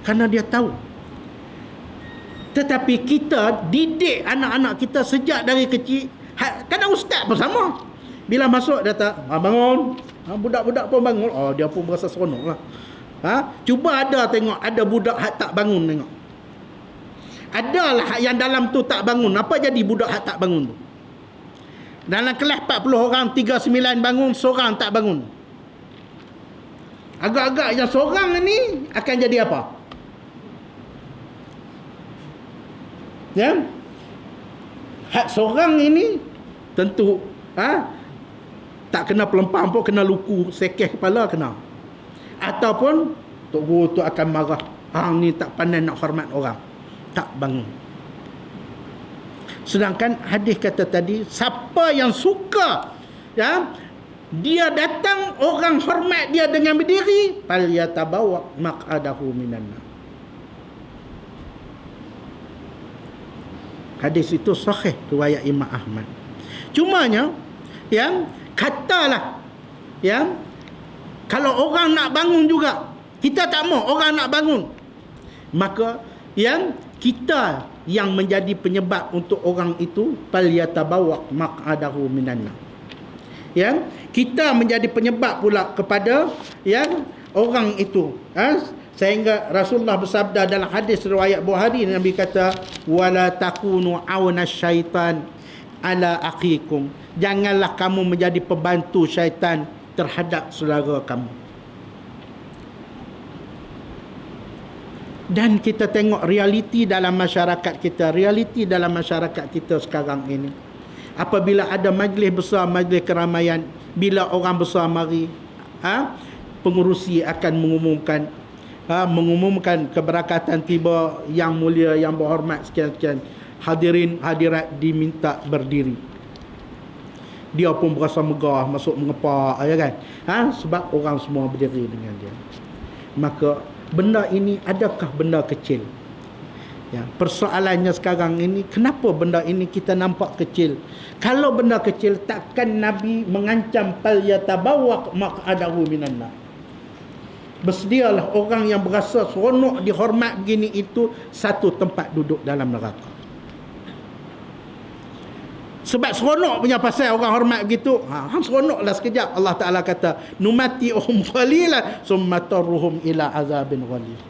Kerana dia tahu. Tetapi kita didik anak-anak kita sejak dari kecil. Kadang ustaz pun sama. Bila masuk, dia kata, bangun. Budak-budak pun bangun. Dia pun berasa seronok lah. Cuba tengok, ada budak hak tak bangun tengok. Adalah yang dalam tu tak bangun. Apa jadi budak hak tak bangun tu? Dalam kelas 40 orang, 39 bangun, seorang tak bangun. Agak-agak yang seorang ni akan jadi apa? Ya? Hak seorang ini tentu tak kena pelempam pun, kena luku sekeh kepala kena. Ataupun tok guru tu akan marah. Hang ni tak pandai nak hormat orang. Tak bangun. Sedangkan hadis kata tadi, siapa yang suka dia datang, orang hormat dia dengan berdiri, fal yatabawa maq'adahu minan nar. Hadis itu sahih riwayat Imam Ahmad. Cumanya katalah kalau orang nak bangun juga, kita tak mau orang nak bangun, maka kita yang menjadi penyebab untuk orang itu, fal yatabawa maq'adahu minan nar. Kita menjadi penyebab pula kepada orang itu. Sehingga Rasulullah bersabda dalam hadis riwayat Bukhari, Nabi kata, wala takunu auna syaitan ala akhikum. Janganlah kamu menjadi pembantu syaitan terhadap saudara kamu. Dan kita tengok realiti dalam masyarakat kita, realiti dalam masyarakat kita sekarang ini. Apabila ada majlis besar, majlis keramaian, bila orang besar mari, pengurusi akan mengumumkan keberkatan tiba, yang mulia, yang berhormat sekian-sekian, hadirin hadirat diminta berdiri. Dia pun berasa megah, masuk mengepak, ya kan? Sebab orang semua berdiri dengan dia. Maka benda ini adakah benda kecil? Persoalannya sekarang ini, kenapa benda ini kita nampak kecil? Kalau benda kecil, takkan Nabi mengancam fal yatabawwa maq'adahu minan nar. Bersedialah orang yang berasa seronok dihormat begini itu satu tempat duduk dalam neraka. Sebab seronok punya pasal orang hormat begitu, hang seronoklah sekejap. Allah Ta'ala kata, numati'uhum qalilan summa tarruhum ila azabin ghalid.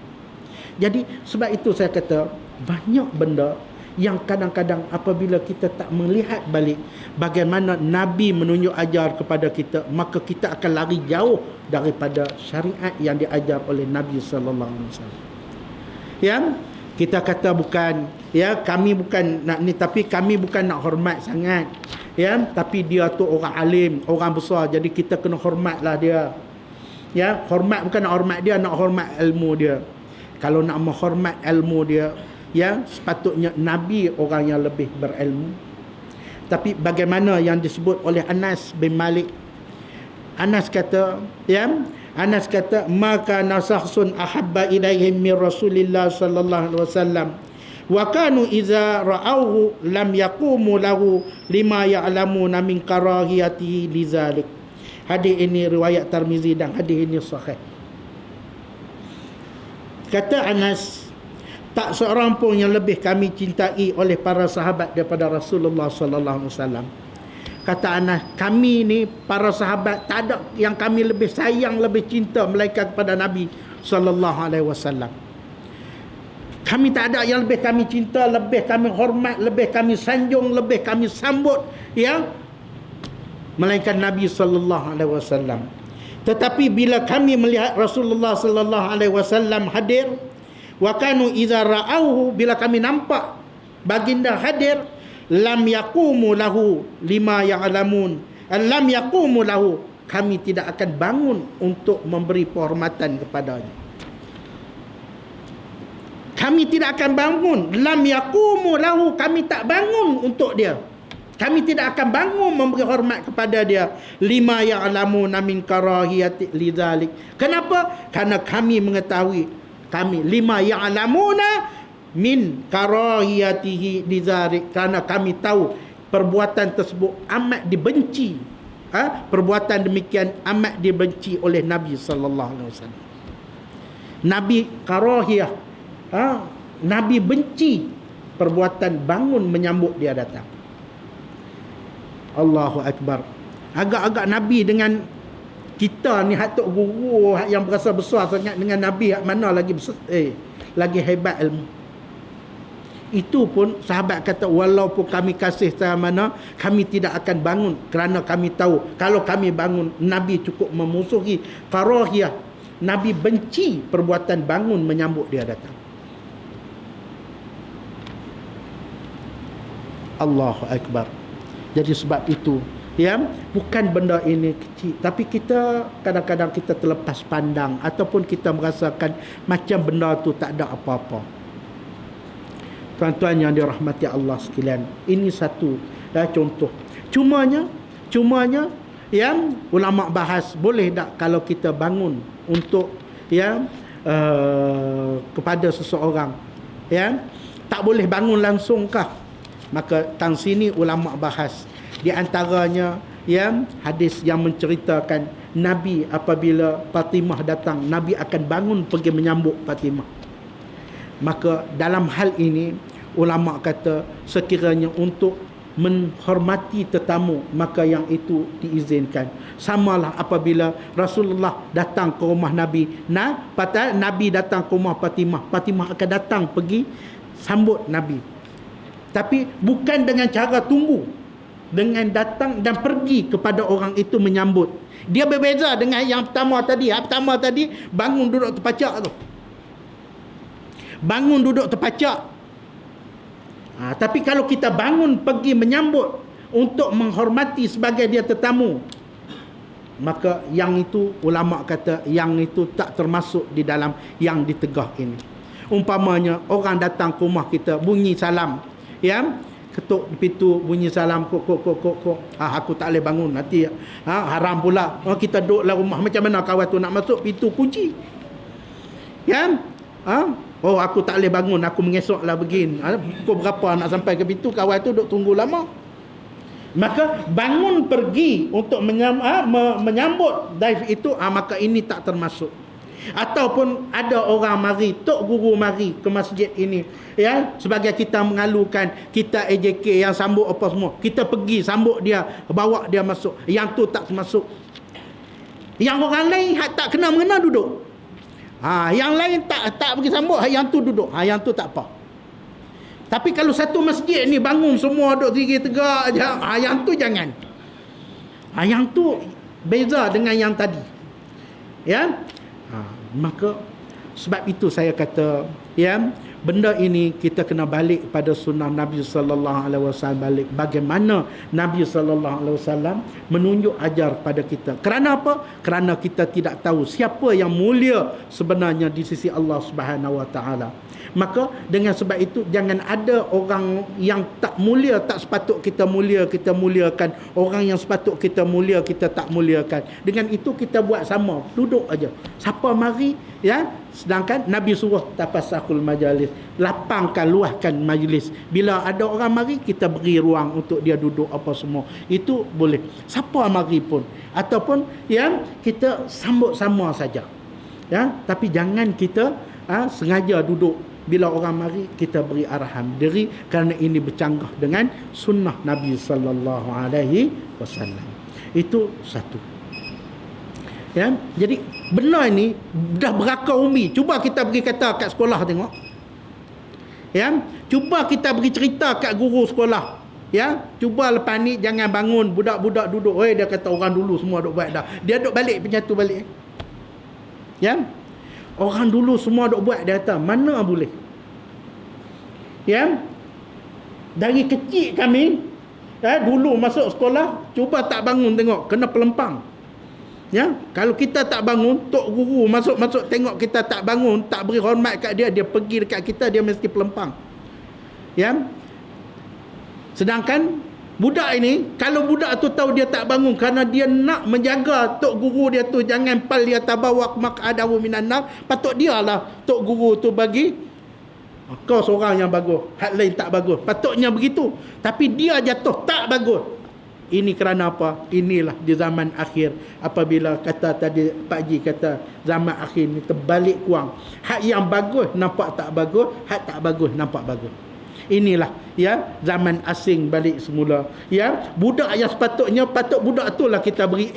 Jadi sebab itu saya kata, banyak benda yang kadang-kadang apabila kita tak melihat balik bagaimana Nabi menunjuk ajar kepada kita, maka kita akan lari jauh daripada syariat yang diajar oleh Nabi sallallahu alaihi wasallam. Kita kata bukan, kami bukan nak ni, tapi kami bukan nak hormat sangat, tapi dia tu orang alim, orang besar, jadi kita kena hormatlah dia. Hormat bukan nak hormat dia, nak hormat ilmu dia. Kalau nak menghormat ilmu dia, sepatutnya Nabi orang yang lebih berilmu. Tapi bagaimana yang disebut oleh Anas bin Malik, Anas kata, maka nasahsun ahabba ilaihim min Rasulillah sallallahu alaihi wasallam wa kanu idza ra'awhu lam yaqumu lahu lima ya'lamuna min karahiyatihi lidzalik. Hadis ini riwayat Tirmizi dan hadis ini sahih. Kata Anas, tak seorang pun yang lebih kami cintai oleh para sahabat daripada Rasulullah sallallahu alaihi wasallam. Kata Anas, kami ni para sahabat tak ada yang kami lebih sayang, lebih cinta melainkan kepada Nabi sallallahu alaihi wasallam. Kami tak ada yang lebih kami cinta, lebih kami hormat, lebih kami sanjung, lebih kami sambut, melainkan Nabi sallallahu alaihi wasallam. Tetapi bila kami melihat Rasulullah sallallahu alaihi wasallam hadir, wa kanu idza ra'awhu, bila kami nampak baginda hadir, lam yaqumu lahu lima ya'lamun, lam yaqumu lahu, kami tidak akan bangun untuk memberi penghormatan kepadanya. Kami tidak akan bangun. Lam yaqumu lahu, kami tak bangun untuk dia. Kami tidak akan bangun memberi hormat kepada dia. Lima ya'lamuna min karahiyati lidzalik. Kenapa? Karena kami mengetahui, kami lima ya'lamuna min karahiyatihi lidzalik, karena kami tahu perbuatan tersebut amat dibenci. Perbuatan demikian amat dibenci oleh Nabi sallallahu alaihi wasallam. Nabi karahiyah, Nabi benci perbuatan bangun menyambut dia datang. Allahu Akbar. Agak-agak Nabi dengan kita ni hak tok guru yang berasa besar sangat dengan Nabi, hak mana lagi besar, lagi hebat ilmu. Itu pun sahabat kata, walaupun kami kasih secara mana, kami tidak akan bangun, kerana kami tahu kalau kami bangun, Nabi cukup memusuhi. Karahiyah, Nabi benci perbuatan bangun menyambut dia datang. Allahu Akbar. Jadi sebab itu, bukan benda ini kecil, tapi kita kadang-kadang kita terlepas pandang ataupun kita merasakan macam benda tu tak ada apa-apa. Tuan-tuan yang dirahmati Allah sekalian, ini satu contoh. Cumanya ulama bahas, boleh tak kalau kita bangun untuk kepada seseorang, tak boleh bangun langsung kah? Maka tang sini ulama bahas, di antaranya hadis yang menceritakan Nabi apabila Fatimah datang, Nabi akan bangun pergi menyambut Fatimah. Maka dalam hal ini ulama kata, sekiranya untuk menghormati tetamu, maka yang itu diizinkan. Samalah apabila Rasulullah datang ke rumah Nabi, Nabi datang ke rumah Fatimah, Fatimah akan datang pergi sambut Nabi. Tapi bukan dengan cara tunggu, dengan datang dan pergi kepada orang itu menyambut. Dia berbeza dengan yang pertama tadi. Yang pertama tadi bangun duduk terpacak tu. Bangun duduk terpacak. Tapi kalau kita bangun pergi menyambut untuk menghormati sebagai dia tetamu, maka yang itu ulama kata yang itu tak termasuk di dalam yang ditegah ini. Umpamanya orang datang ke rumah kita, bunyi salam, ketuk pintu, bunyi salam, kok. Aku tak boleh bangun nanti, haram pula. Kita duduk dalam rumah, macam mana kawan tu nak masuk, pintu kunci, aku tak boleh bangun, aku mengesoklah begini. Pukul berapa nak sampai ke pintu, kawan tu duduk tunggu lama. Maka bangun pergi untuk menyambut daif itu, maka ini tak termasuk. Ataupun ada orang mari, tok guru mari ke masjid ini, sebagai kita mengalukan, kita AJK yang sambut apa semua, kita pergi sambut dia, bawa dia masuk, yang tu tak termasuk. Yang orang lain tak kena mengena duduk, yang lain tak pergi sambut, yang tu duduk, yang tu tak apa. Tapi kalau satu masjid ni bangun semua duduk tinggi tegak aja, yang tu jangan. Yang tu beza dengan yang tadi. Maka sebab itu saya kata, benda ini kita kena balik pada sunnah Nabi sallallahu alaihi wasallam, balik bagaimana Nabi sallallahu alaihi wasallam menunjuk ajar pada kita. Kerana apa? Kerana kita tidak tahu siapa yang mulia sebenarnya di sisi Allah Subhanahu wa taala. Maka dengan sebab itu jangan ada orang yang tak mulia, tak sepatut kita mulia, kita muliakan. Orang yang sepatut kita mulia, kita tak muliakan. Dengan itu kita buat sama, duduk aja. Siapa mari, sedangkan Nabi suruh tafasahul majalis, lapangkan, luahkan majlis. Bila ada orang mari, kita beri ruang untuk dia duduk apa semua. Itu boleh. Siapa mari pun, ataupun kita sambut sama saja. Tapi jangan kita sengaja duduk. Bila orang mari, kita beri arahan diri, kerana ini bercanggah dengan sunnah Nabi sallallahu alaihi wasallam. Itu satu. Jadi benda ini dah berakar umi. Cuba kita pergi kata kat sekolah tengok. Cuba kita pergi cerita kat guru sekolah. Cuba lepas ni jangan bangun budak-budak duduk. Dia kata orang dulu semua duk buat dah. Dia duk balik penyatu balik. Orang dulu semua duk buat, dia kata mana boleh. Dari kecil kami dulu masuk sekolah, cuba tak bangun tengok, kena pelempang. Ya, kalau kita tak bangun, tok guru masuk tengok kita tak bangun, tak beri hormat kat dia, dia pergi dekat kita, dia mesti pelempang. Ya. Sedangkan budak ini, kalau budak tu tahu dia tak bangun kerana dia nak menjaga tok guru dia tu jangan pal dia tabawak maq'adahu minan nar, patut dialah tok guru tu bagi kau seorang yang bagus, hak lain tak bagus. Patutnya begitu. Tapi dia jatuh tak bagus. Ini kerana apa? Inilah di zaman akhir, apabila kata tadi Pak Ji kata zaman akhir ni terbalik kurang. Hak yang bagus nampak tak bagus, hak tak bagus nampak bagus. Inilah ya zaman asing balik semula. Ya, budak yang sepatutnya patut budak itulah kita beri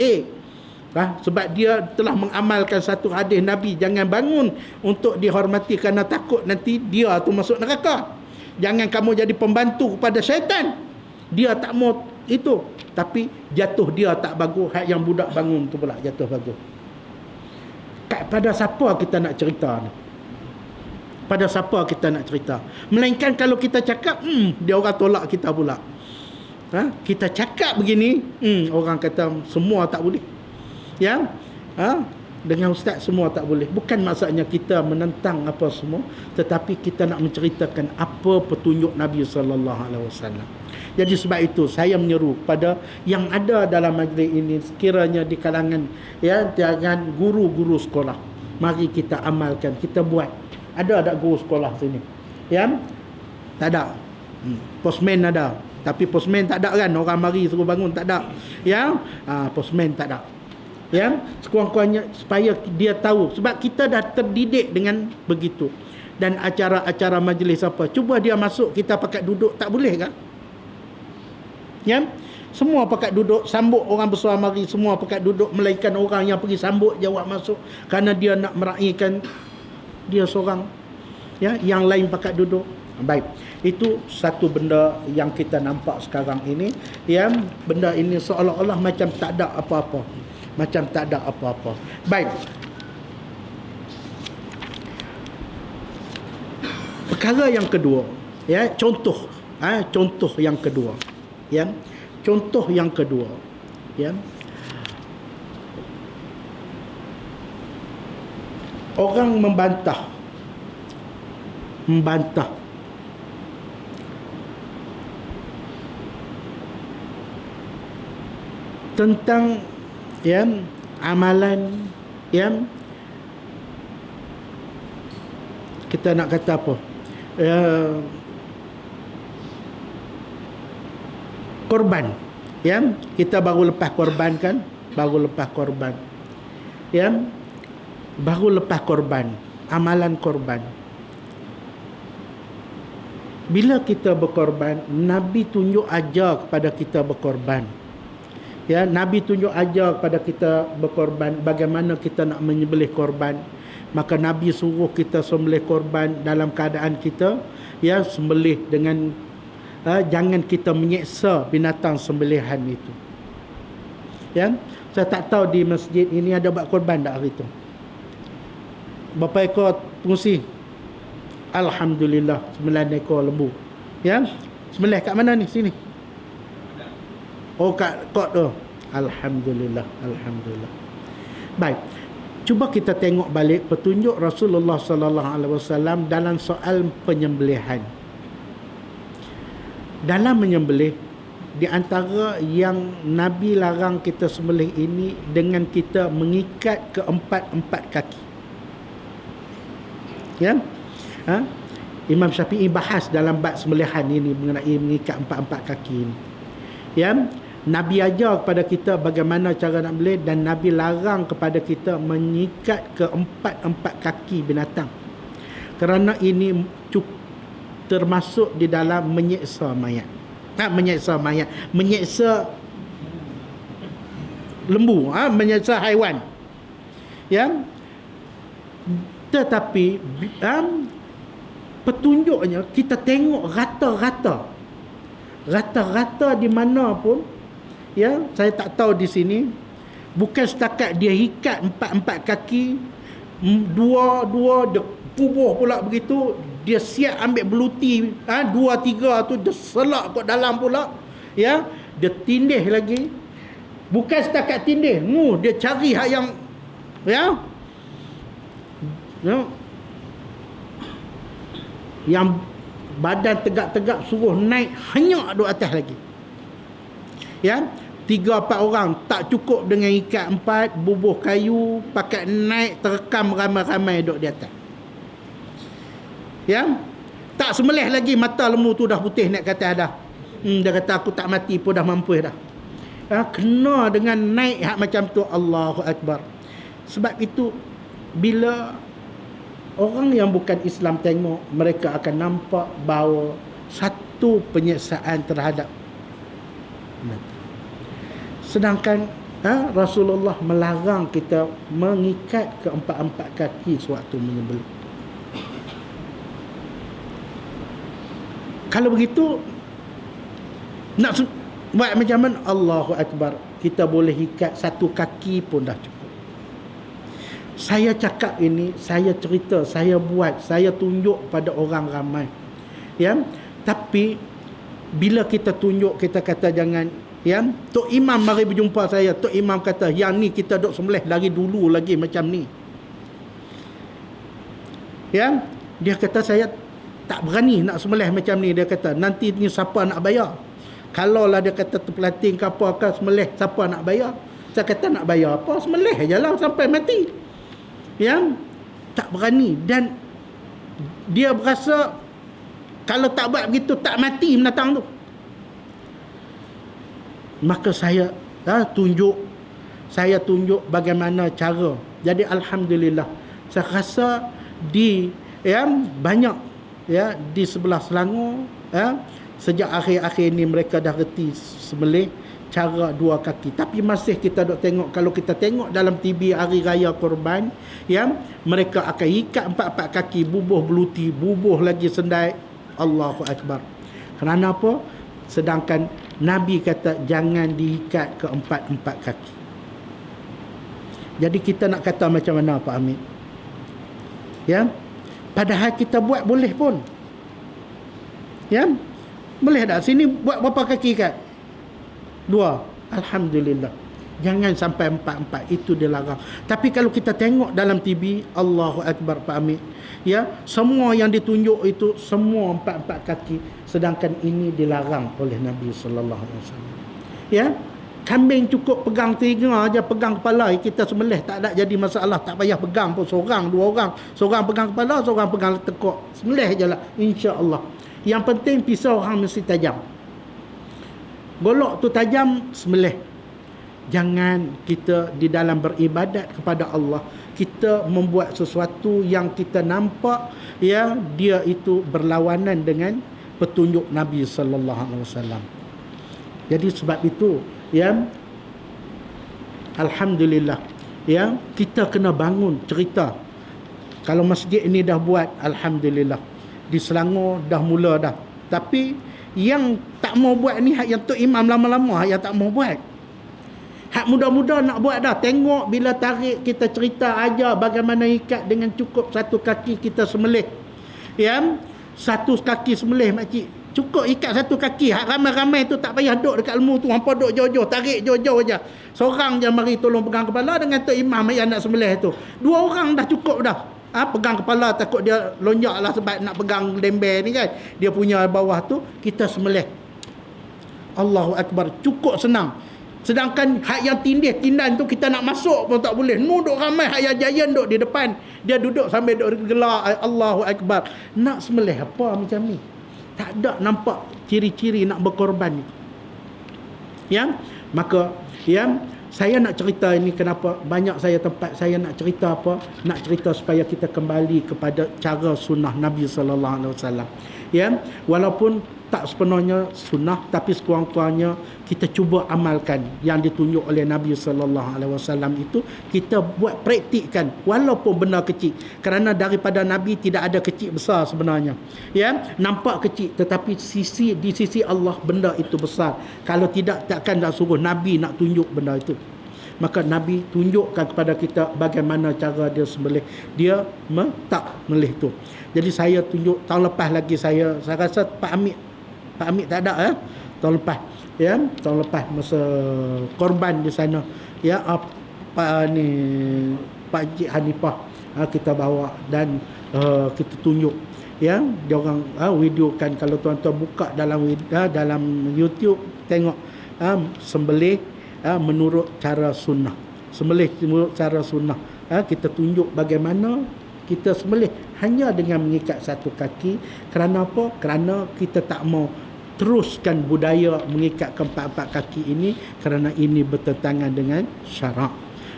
sebab dia telah mengamalkan satu hadis Nabi, jangan bangun untuk dihormati kerana takut nanti dia tu masuk neraka. Jangan kamu jadi pembantu kepada syaitan. Dia tak mau itu, tapi jatuh dia tak bagus, hak yang budak bangun tu pula jatuh bagus. Pada siapa kita nak cerita ni? Pada siapa kita nak cerita? Melainkan kalau kita cakap, dia orang tolak kita pula. Kita cakap begini, orang kata semua tak boleh. Ya, dengan ustaz semua tak boleh. Bukan maksudnya kita menentang apa semua, tetapi kita nak menceritakan apa petunjuk Nabi SAW. Jadi sebab itu saya menyeru kepada yang ada dalam majlis ini, sekiranya di kalangan jangan guru-guru sekolah, mari kita amalkan, kita buat. Ada guru sekolah sini? Ya, tak ada. Postman ada, tapi postman tak ada kan? Orang mari suruh bangun tak ada. Ya, postman tak ada. Ya, sekurang-kurangnya supaya dia tahu, sebab kita dah terdidik dengan begitu. Dan acara-acara majlis apa, cuba dia masuk kita pakat duduk, tak boleh kan? Ya, semua pakat duduk, sambut orang besar mari, semua pakat duduk, melainkan orang yang pergi sambut jawab masuk kerana dia nak meraihkan dia seorang. Ya, yang lain pakat duduk. Baik, itu satu benda yang kita nampak sekarang ini. Ya, benda ini seolah-olah macam tak ada apa-apa. Macam tak ada apa-apa. Baik. Perkara yang kedua, ya, contoh yang kedua. Ya. Contoh yang kedua, ya. Orang membantah tentang amalan kita nak kata apa, korban, kita baru lepas korban kan, baru lepas korban, amalan korban. Bila kita berkorban, Nabi tunjuk ajar kepada kita berkorban. Ya, Nabi tunjuk ajar kepada kita berkorban, bagaimana kita nak menyembelih korban. Maka Nabi suruh kita sembelih korban dalam keadaan kita sembelih dengan jangan kita menyeksa binatang sembelihan itu. Ya, saya tak tahu di masjid ini ada buat korban tak hari itu. Berapa ekor pengusi? Alhamdulillah 9 ekor lembu. Ya, sembelih kat mana ni? Sini. Oh, kat kot tu. Alhamdulillah. Baik. Cuba kita tengok balik petunjuk Rasulullah sallallahu alaihi wasallam dalam soal penyembelihan. Dalam menyembelih, di antara yang Nabi larang kita sembelih ini dengan kita mengikat keempat-empat kaki. Ya? Imam Syafi'i bahas dalam bab sembelihan ini mengenai mengikat empat-empat kaki ini. Ya? Nabi ajar kepada kita bagaimana cara nak beli, dan Nabi larang kepada kita menyikat keempat-empat kaki binatang. Kerana ini termasuk di dalam menyeksa mayat. Menyeksa lembu, menyeksa haiwan. Ya. Tetapi petunjuknya kita tengok rata-rata di mana pun. Ya, saya tak tahu di sini. Bukan setakat dia ikat empat-empat kaki, dua dia pubuh pula begitu, dia siap ambil beluti, 2-3 tu dia selak kat dalam pula. Ya, dia tindih lagi. Bukan setakat tindih. Dia cari hak yang ya, ya, yang badan tegak-tegak suruh naik hanya duduk atas lagi. Ya, 3-4 orang tak cukup dengan ikat 4, bubuh kayu, pakai naik terekam ramai-ramai duduk di atas. Ya, tak sembelih lagi, mata lembu tu dah putih naik ke atas dah. Dia kata aku tak mati pun dah mampu dah. Kena dengan naik hak macam tu. Allahu Akbar. Sebab itu bila orang yang bukan Islam tengok, mereka akan nampak bahawa satu penyiksaan terhadap. Sedangkan Rasulullah melarang kita mengikat keempat-empat kaki sewaktu menyembelih. Kalau begitu nak buat macam mana? Allahu Akbar. Kita boleh ikat satu kaki pun dah cukup. Saya cakap ini, saya cerita, saya buat, saya tunjuk pada orang ramai. Ya, tapi bila kita tunjuk, kita kata jangan, ya, Tok Imam mari berjumpa saya. Tok Imam kata, yang ni kita duk sembelih dari dulu lagi macam ni. Ya, dia kata saya tak berani nak sembelih macam ni. Dia kata nanti ni siapa nak bayar? Kalaulah dia kata terpelanting ke apa akan sembelih, siapa nak bayar? Saya kata nak bayar apa? Sembelih je lah sampai mati. Yang tak berani, dan dia berasa kalau tak buat begitu tak mati binatang tu. Maka saya tunjuk bagaimana cara. Jadi alhamdulillah, saya rasa banyak di sebelah Selangor, sejak akhir-akhir ini mereka dah reti sembelih cara 2 kaki. Tapi masih kita dok tengok, kalau kita tengok dalam TV hari raya Korban, mereka akan ikat 4 kaki, bubuh beluti, bubuh lagi sendai. Allahu Akbar. Kerana apa? Sedangkan Nabi kata jangan diikat ke 4 kaki. Jadi kita nak kata macam mana Pak Hamid? Ya, padahal kita buat boleh pun. Ya, boleh tak? Sini buat berapa kaki kat? 2. Alhamdulillah. Jangan sampai 4, itu dilarang. Tapi kalau kita tengok dalam TV, Allahu Akbar Pak Amir, ya, semua yang ditunjuk itu semua 4 kaki, sedangkan ini dilarang oleh Nabi sallallahu alaihi wasallam. Ya, kambing cukup pegang telinga aja, pegang kepala, kita sembelih tak ada jadi masalah, tak payah pegang pun, seorang 2 orang, seorang pegang kepala, seorang pegang tekuk, sembelih ajalah insya-Allah. Yang penting pisau hang mesti tajam. Golok tu tajam, sembelih. Jangan kita di dalam beribadat kepada Allah, kita membuat sesuatu yang kita nampak ya dia itu berlawanan dengan petunjuk Nabi sallallahu alaihi wasallam. Jadi sebab itu ya, alhamdulillah ya, kita kena bangun cerita. Kalau masjid ini dah buat, alhamdulillah. Di Selangor dah mula dah. Tapi yang tak mau buat ni hak yang Tok Imam lama-lama, hak yang tak mau buat. Hak muda-muda nak buat dah. Tengok bila tarik, kita cerita aja bagaimana ikat dengan cukup 1 kaki kita sembelih. Ya, 1 kaki sembelih makcik. Cukup ikat 1 kaki. Hak ramai-ramai tu tak payah duduk dekat lembu tu. Hampa duduk jauh-jauh, tarik jauh-jauh aja. Seorang je mari tolong pegang kepala dengan Tok Imam yang nak sembelih tu. 2 orang dah cukup dah. Pegang kepala, takut dia lonjak lah sebab nak pegang lember ni kan. Dia punya bawah tu, kita sembelih. Allahu Akbar. Cukup senang. Sedangkan hak yang tindan tu kita nak masuk pun tak boleh. Duduk ramai, hak yang giant duduk di depan. Dia duduk sambil duduk gelar Allahu Akbar. Nak sembelih apa macam ni? Tak ada nampak ciri-ciri nak berkorban ni. Ya, maka ya, saya nak cerita ini kenapa banyak saya tempat saya nak cerita apa? Nak cerita supaya kita kembali kepada cara sunnah Nabi sallallahu alaihi wasallam. Ya, walaupun tak sepenuhnya sunnah, tapi sekurang-kurangnya kita cuba amalkan yang ditunjuk oleh Nabi sallallahu alaihi wasallam itu, kita buat praktikkan walaupun benda kecil. Kerana daripada Nabi tidak ada kecil besar sebenarnya. Ya, nampak kecil tetapi di sisi Allah benda itu besar. Kalau tidak, takkan nak suruh Nabi nak tunjuk benda itu. Maka Nabi tunjukkan kepada kita bagaimana cara dia sembelih. Dia tak melih tu. Jadi saya tunjuk tahun lepas lagi, saya rasa Pak Amir tak ada tahun tahun lepas, ya, tahun lepas masa korban di sana, ya, apa ni Pak Cik Hanifah, kita bawa dan kita tunjuk, ya, dia orang videokan. Kalau tuan-tuan buka dalam YouTube tengok sembelih menurut cara sunnah, sembelih menurut cara sunnah. Kita tunjuk bagaimana kita sembelih hanya dengan mengikat satu kaki. Kerana apa? Kerana kita tak mau teruskan budaya mengikat keempat-empat kaki ini, kerana ini bertentangan dengan syarak,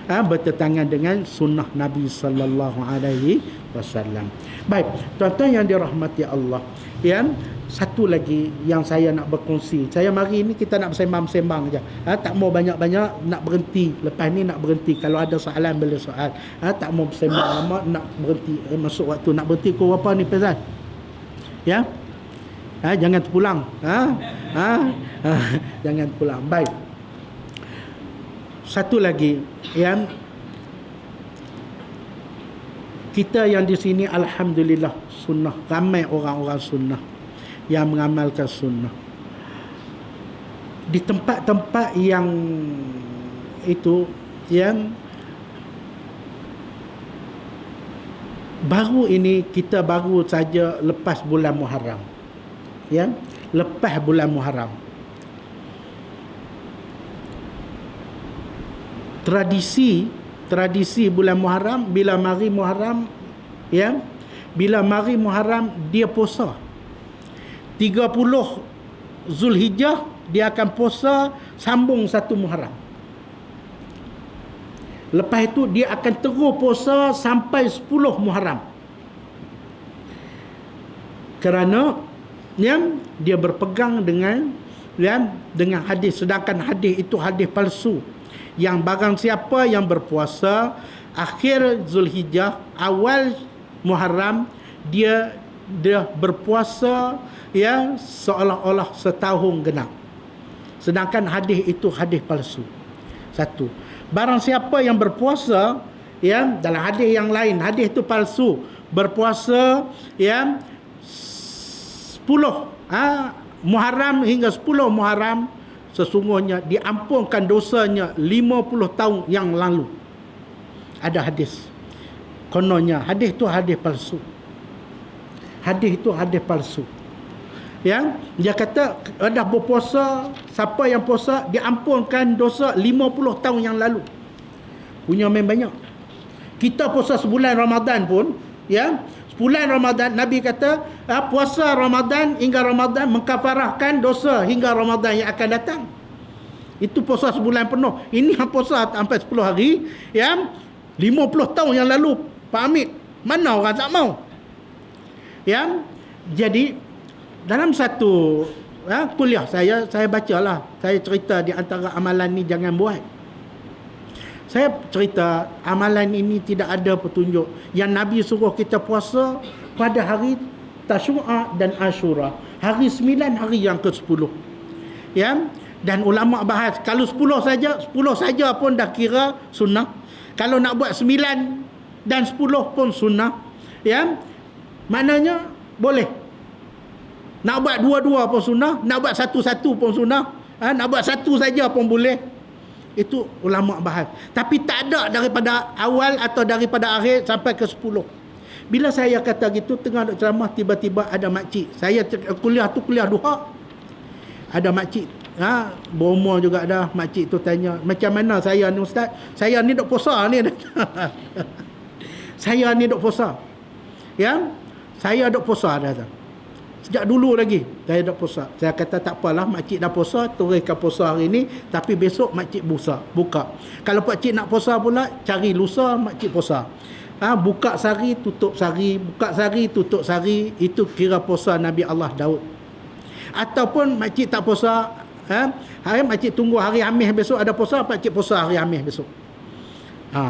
bertentangan dengan sunnah Nabi sallallahu alaihi wasallam. Baik, tuan-tuan yang dirahmati Allah, yang satu lagi yang saya nak berkongsi. Saya mari ni kita nak bersembang-sembang je. Tak mau banyak-banyak, nak berhenti. Lepas ni nak berhenti. Kalau ada soalan boleh soal. Tak mau bersembang lama, nak berhenti. Masuk waktu nak berhenti kau apa ni Pezal? Ya? Jangan terpulang. Jangan terpulang. Baik. Satu lagi yang kita yang di sini alhamdulillah sunnah, ramai orang-orang sunnah yang mengamalkan sunnah. Di tempat-tempat yang itu, yang baru ini, kita baru saja lepas bulan Muharram, ya, lepas bulan Muharram, tradisi bulan Muharram, bila mari Muharram, ya, bila mari Muharram dia puasa 30 Zulhijjah, dia akan puasa sambung 1 Muharram. Lepas itu dia akan terus puasa sampai 10 Muharram. Kerana yang dia berpegang dengan hadis, sedangkan hadis itu hadis palsu. Yang barang siapa yang berpuasa akhir Zulhijjah, awal Muharram, dia berpuasa, ya, seolah-olah setahun genap. Sedangkan hadis itu hadis palsu. Satu. Barang siapa yang berpuasa, ya, dalam hadis yang lain, hadis itu palsu, berpuasa, ya, 10 Muharram hingga 10 Muharram, sesungguhnya diampunkan dosanya 50 tahun yang lalu. Ada hadis. Kononnya hadis itu hadis palsu. Hadis itu hadis palsu. Ya, dia kata dah berpuasa, siapa yang puasa diampunkan dosa 50 tahun yang lalu. Punya main banyak. Kita puasa sebulan Ramadan pun, ya, sebulan Ramadan Nabi kata puasa Ramadan hingga Ramadan mengkafarahkan dosa hingga Ramadan yang akan datang. Itu puasa sebulan penuh. Ini puasa sampai 10 hari, ya, 50 tahun yang lalu. Pak Hamid, mana orang tak mau? Ya, jadi dalam satu kuliah saya bacalah, saya cerita di antara amalan ni jangan buat. Saya cerita amalan ini tidak ada petunjuk. Yang Nabi suruh kita puasa pada hari Tasyu'a dan Ashura, hari 9 hari yang ke-10. Ya, dan ulama bahas kalau 10 saja pun dah kira sunnah. Kalau nak buat 9 dan 10 pun sunnah. Ya, maknanya boleh. Nak buat dua-dua pun sunnah, nak buat satu-satu pun sunnah, nak buat satu saja pun boleh. Itu ulama bahas. Tapi tak ada daripada awal atau daripada akhir sampai ke 10. Bila saya kata gitu, tengah duk ceramah, tiba-tiba ada makcik. Saya kuliah duha. Ada makcik, berumur juga dah. Makcik tu tanya, macam mana saya ni ustaz? Saya ni duk puasa ni. Saya ni duk puasa. Ya, saya duk puasa dah. Sejak dulu lagi saya duk puasa. Saya kata tak apalah, makcik dah puasa, teruskan puasa hari ni, tapi besok makcik buka. Kalau pakcik nak puasa pula, cari lusa makcik puasa. Buka sehari, tutup sehari, buka sehari, tutup sehari. Itu kira puasa Nabi Allah Daud. Ataupun makcik tak puasa, makcik tunggu hari Khamis besok ada puasa, pakcik puasa hari Khamis besok.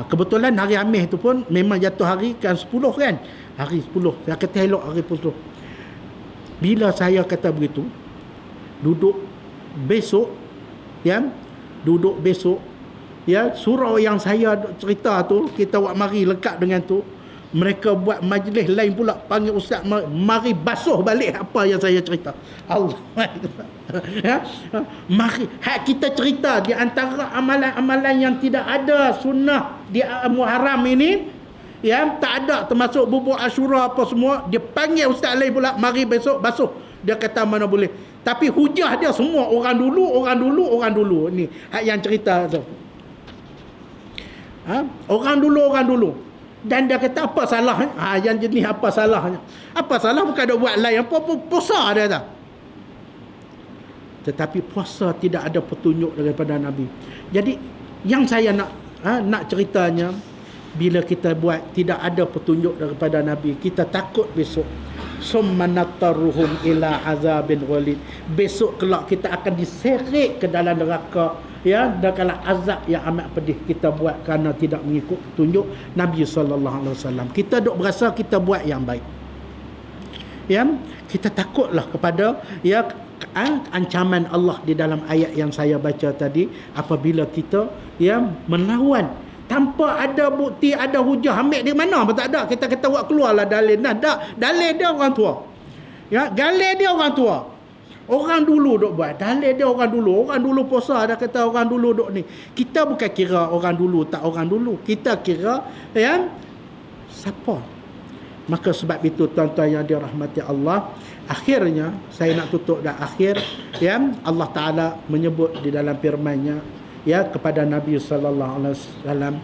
Kebetulan hari Khamis tu pun memang jatuh hari kan 10 kan. Hari 10. Saya kata elok hari 10. Bila saya kata begitu, duduk besok, surau yang saya cerita tu, kita buat mari lekat dengan tu, Mereka buat majlis lain pula, panggil ustaz, mari basuh balik apa yang saya cerita. Allah. Ya? Mari kita cerita di antara amalan-amalan yang tidak ada sunnah di Muharram ini, ya, tak ada termasuk bubur Asyura apa semua, dia panggil ustaz lain pula, mari besok basuh. Dia kata mana boleh. Tapi hujah dia semua orang dulu ni hak yang cerita tu. Orang dulu. Dan dia kata apa salah? Yang jenis apa salahnya? Apa salah bukan ada buat lain, apa puasa dia tak. Tetapi puasa tidak ada petunjuk daripada Nabi. Jadi yang saya nak ceritanya, bila kita buat tidak ada petunjuk daripada Nabi, kita takut besok summa nattaruhum ila azabin ghalid. Besok kelak kita akan diseret ke dalam neraka, ya, dan kalau azab yang amat pedih kita buat kerana tidak mengikut petunjuk Nabi sallallahu alaihi wasallam. Kita duk berasa kita buat yang baik, ya, kita takutlah kepada, ya, ancaman Allah di dalam ayat yang saya baca tadi, apabila kita, ya, melawan tanpa ada bukti, ada hujah. Ambil di mana pun tak ada. Kita kata buat keluarlah dalil. Dalil dia orang tua. Ya, dalil dia orang tua. Orang dulu duk buat. Dalil dia orang dulu. Orang dulu puasa, dah kata orang dulu duk ni. Kita bukan kira orang dulu tak orang dulu. Kita kira, ya, siapa. Maka sebab itu tuan-tuan yang dirahmati Allah, akhirnya saya nak tutup dah akhir, ya, Allah Taala menyebut di dalam firman-Nya, ya, kepada Nabi sallallahu alaihi wasallam,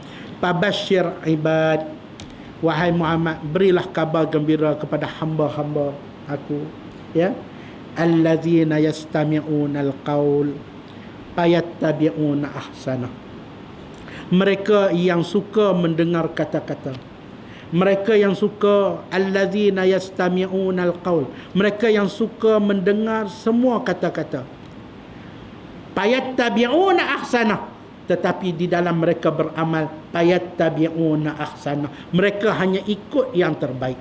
"Fabashshir ibad", wahai Muhammad, berilah kabar gembira kepada hamba-hamba aku, ya, allazina yastami'una alqaul fayattabi'una ahsana. Mereka yang suka mendengar kata-kata. Mereka yang suka, allazina yastami'una alqaul, mereka yang suka mendengar semua kata-kata. Fayattabi'una ahsana, tetapi di dalam mereka beramal. Fayattabi'una ahsana, mereka hanya ikut yang terbaik.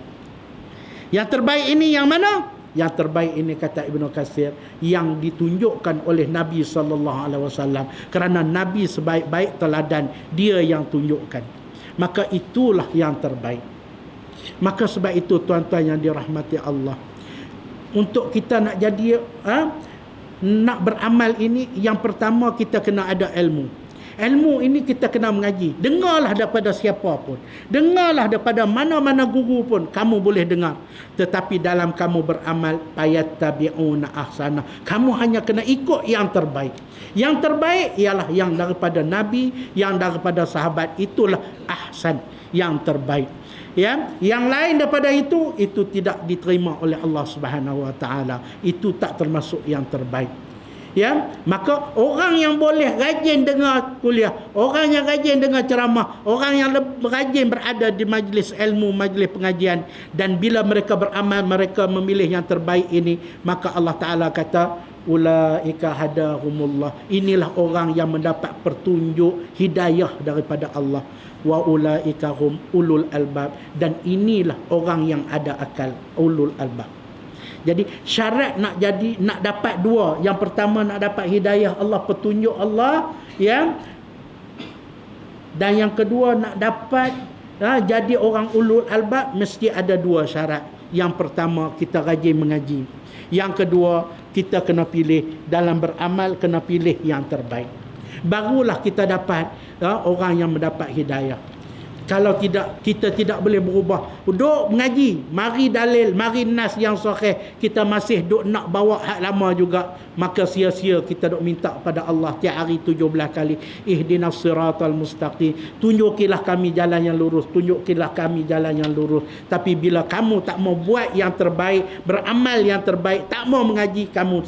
Yang terbaik ini yang mana? Yang terbaik ini, kata Ibnu Katsir, yang ditunjukkan oleh Nabi sallallahu alaihi wasallam, kerana Nabi sebaik-baik teladan, dia yang tunjukkan. Maka itulah yang terbaik. Maka sebab itu tuan-tuan yang dirahmati Allah, untuk kita nak jadi, nak beramal ini, yang pertama kita kena ada ilmu. Ilmu ini kita kena mengaji. Dengarlah daripada siapa pun. Dengarlah daripada mana-mana guru pun kamu boleh dengar. Tetapi dalam kamu beramal, fayattabi'una ahsana, kamu hanya kena ikut yang terbaik. Yang terbaik ialah yang daripada Nabi, yang daripada sahabat, itulah ahsan, yang terbaik. Ya, yang lain daripada itu tidak diterima oleh Allah Subhanahu Wa Taala. Itu tak termasuk yang terbaik. Ya, maka orang yang boleh rajin dengar kuliah, orang yang rajin dengar ceramah, orang yang rajin berada di majlis ilmu, majlis pengajian, dan bila mereka beramal, mereka memilih yang terbaik ini, maka Allah Taala kata, ulaika hadahumullah, inilah orang yang mendapat petunjuk hidayah daripada Allah, wa ulaika hum ulul albab, dan inilah orang yang ada akal, ulul albab. Jadi syarat nak dapat dua. Yang pertama nak dapat hidayah Allah, petunjuk Allah, ya. Dan yang kedua nak dapat jadi orang ulul albab, mesti ada dua syarat. Yang pertama, kita rajin mengaji. Yang kedua, kita kena pilih dalam beramal, kena pilih yang terbaik. Barulah kita dapat orang yang mendapat hidayah. Kalau tidak, kita tidak boleh berubah. Duk mengaji, mari dalil, mari nas yang sahih, kita masih duk nak bawa hak lama juga, maka sia-sia kita duk minta pada Allah tiap hari 17 kali, ihdinas siratal mustaqim, tunjukilah kami jalan yang lurus, tunjukilah kami jalan yang lurus. Tapi bila kamu tak mau buat yang terbaik, beramal yang terbaik, tak mau mengaji, kamu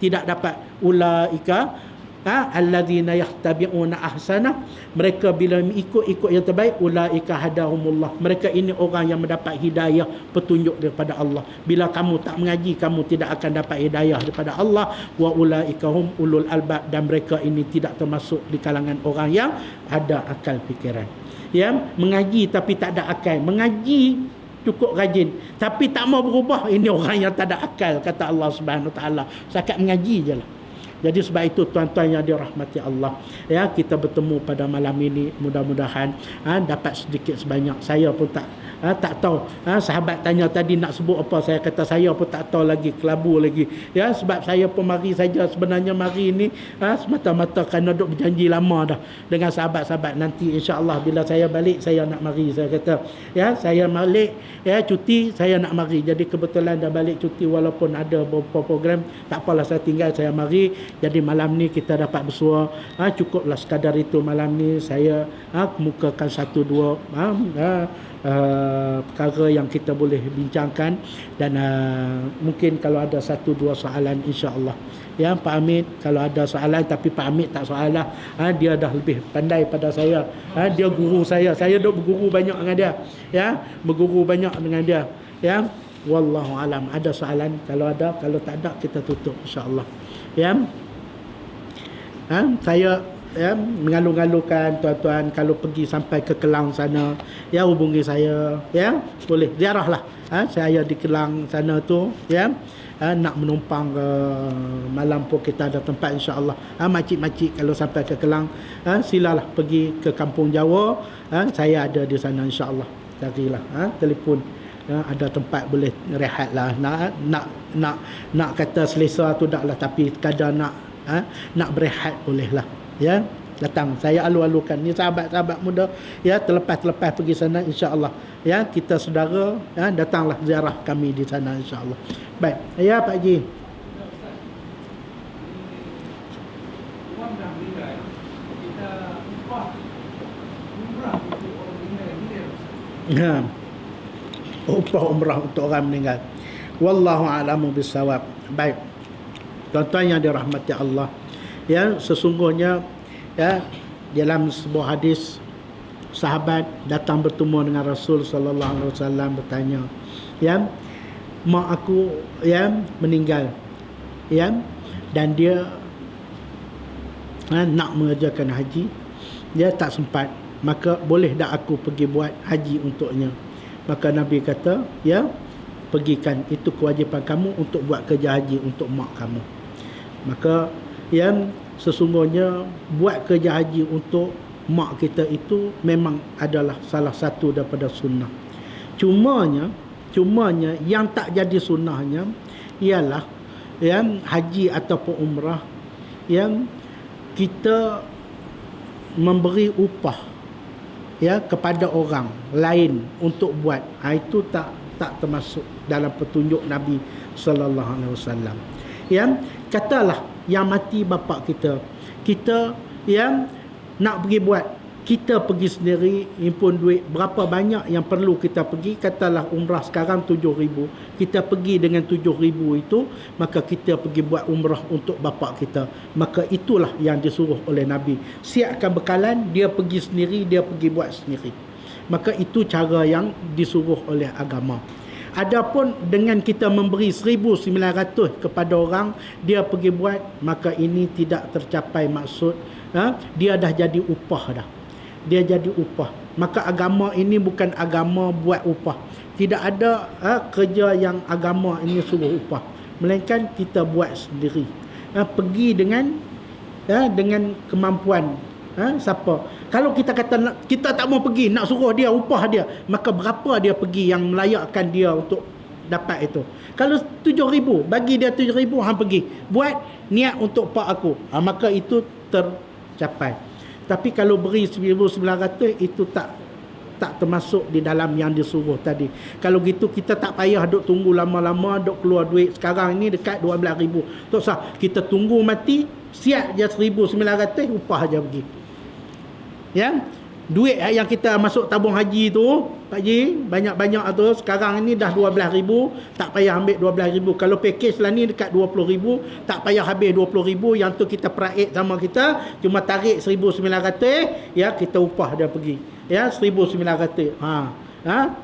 tidak dapat. Ulaika alladzina yattabi'una ahsana, mereka bila ikut yang terbaik, ulaika hadahumullah, mereka ini orang yang mendapat hidayah, petunjuk daripada Allah. Bila kamu tak mengaji, kamu tidak akan dapat hidayah daripada Allah. Wa ulaika hum ulul albab, dan mereka ini tidak termasuk di kalangan orang yang ada akal fikiran. Ya, mengaji tapi tak ada akal, mengaji cukup rajin tapi tak mau berubah, ini orang yang tak ada akal, kata Allah Subhanahu Wa Taala. Sakat mengaji je lah. Jadi sebab itu tuan-tuan yang dirahmati Allah, ya, kita bertemu pada malam ini, mudah-mudahan dapat sedikit sebanyak. Saya pun tak tahu. Sahabat tanya tadi nak sebut apa, saya kata saya pun tak tahu lagi, kelabu lagi. Ya, sebab saya pun mari saja, sebenarnya mari ini semata-mata kerana duk berjanji lama dah dengan sahabat-sahabat. Nanti insya-Allah bila saya balik saya nak mari, saya kata. Ya, saya balik, ya, cuti saya nak mari. Jadi kebetulan dah balik cuti, walaupun ada beberapa program, tak apalah, saya tinggal, saya mari. Jadi malam ni kita dapat bersua. Cukuplah sekadar itu malam ni saya kemukakan satu dua perkara yang kita boleh bincangkan, dan mungkin kalau ada satu dua soalan insya-Allah. Ya, Pak Hamid kalau ada soalan, tapi Pak Hamid tak soalah. Dia dah lebih pandai pada saya. Dia guru saya. Saya duk berguru banyak dengan dia. Ya, berguru banyak dengan dia. Ya, wallahu alam. Ada soalan? Kalau ada, kalau tak ada kita tutup insya-Allah. Ya. Saya mengalu-ngalukan tuan-tuan kalau pergi sampai ke Kelang sana, ya, hubungi saya, ya, boleh ziarahlah. Saya di Kelang sana tu, ya, nak menumpang malam pun kita ada tempat insya-Allah. Makcik-makcik kalau sampai ke Kelang, silalah pergi ke Kampung Jawa, saya ada di sana insya-Allah. Carilah telefon, ada tempat boleh rehat lah. Nak kata selesa tu dah lah, tapi kadang nak berehat boleh lah. Ya, datang, saya alu-alukan ni sahabat-sahabat muda, ya, terlepas pergi sana insya-Allah. Ya, kita saudara, datanglah ziarah kami di sana insya-Allah. Baik, ya Pak Haji. Upah umrah untuk orang meninggal. Wallahu a'lamu bissawab. Baik. Tuan-tuan yang dirahmati Allah, ya, sesungguhnya, ya, dalam sebuah hadis, sahabat datang bertemu dengan Rasul sallallahu alaihi wasallam, bertanya, ya, mak aku, ya, meninggal, ya, dan dia nak mengerjakan haji, dia tak sempat, maka boleh tak aku pergi buat haji untuknya? Maka Nabi kata, ya, pergikan, itu kewajipan kamu untuk buat kerja haji untuk mak kamu. Maka, ya, sesungguhnya buat kerja haji untuk mak kita itu memang adalah salah satu daripada sunnah. Cumanya yang tak jadi sunnahnya ialah, ya, haji ataupun umrah yang kita memberi upah, ya, kepada orang lain untuk buat. Itu tak termasuk dalam petunjuk Nabi sallallahu alaihi wasallam. Ya, katalah yang mati bapa kita, yang nak pergi buat, kita pergi sendiri, himpun duit berapa banyak yang perlu kita pergi. Katalah umrah sekarang 7,000, kita pergi dengan 7,000 itu, maka kita pergi buat umrah untuk bapa kita. Maka itulah yang disuruh oleh Nabi. Siapkan bekalan, dia pergi sendiri, dia pergi buat sendiri. Maka itu cara yang disuruh oleh agama. Adapun dengan kita memberi 1,900 kepada orang, dia pergi buat, maka ini tidak tercapai maksud. Dia dah jadi upah dah. Dia jadi upah. Maka agama ini bukan agama buat upah. Tidak ada kerja yang agama ini suruh upah, melainkan kita buat sendiri. Pergi dengan kemampuan. Siapa? Kalau kita kata kita tak mau pergi, nak suruh dia upah dia, maka berapa dia pergi yang melayakkan dia untuk dapat itu? Kalau 7,000, bagi dia 7,000, hang pergi buat niat untuk pak aku, maka itu tercapai. Tapi kalau beri 1,900, itu tak termasuk di dalam yang disuruh tadi. Kalau gitu kita tak payah duk tunggu lama-lama, duk keluar duit. Sekarang ni dekat 12,000. Tak usah, kita tunggu mati, siap je 1,900, upah je pergi. Ya, duit yang kita masuk tabung haji tu, Pak Ji, banyak-banyak tu, sekarang ni dah 12,000, tak payah ambil 12,000. Kalau package lah ni dekat 20,000, tak payah habis 20,000, yang tu kita peraik sama kita, cuma tarik 1,900, ya, kita upah dia pergi. Ya, 1,900.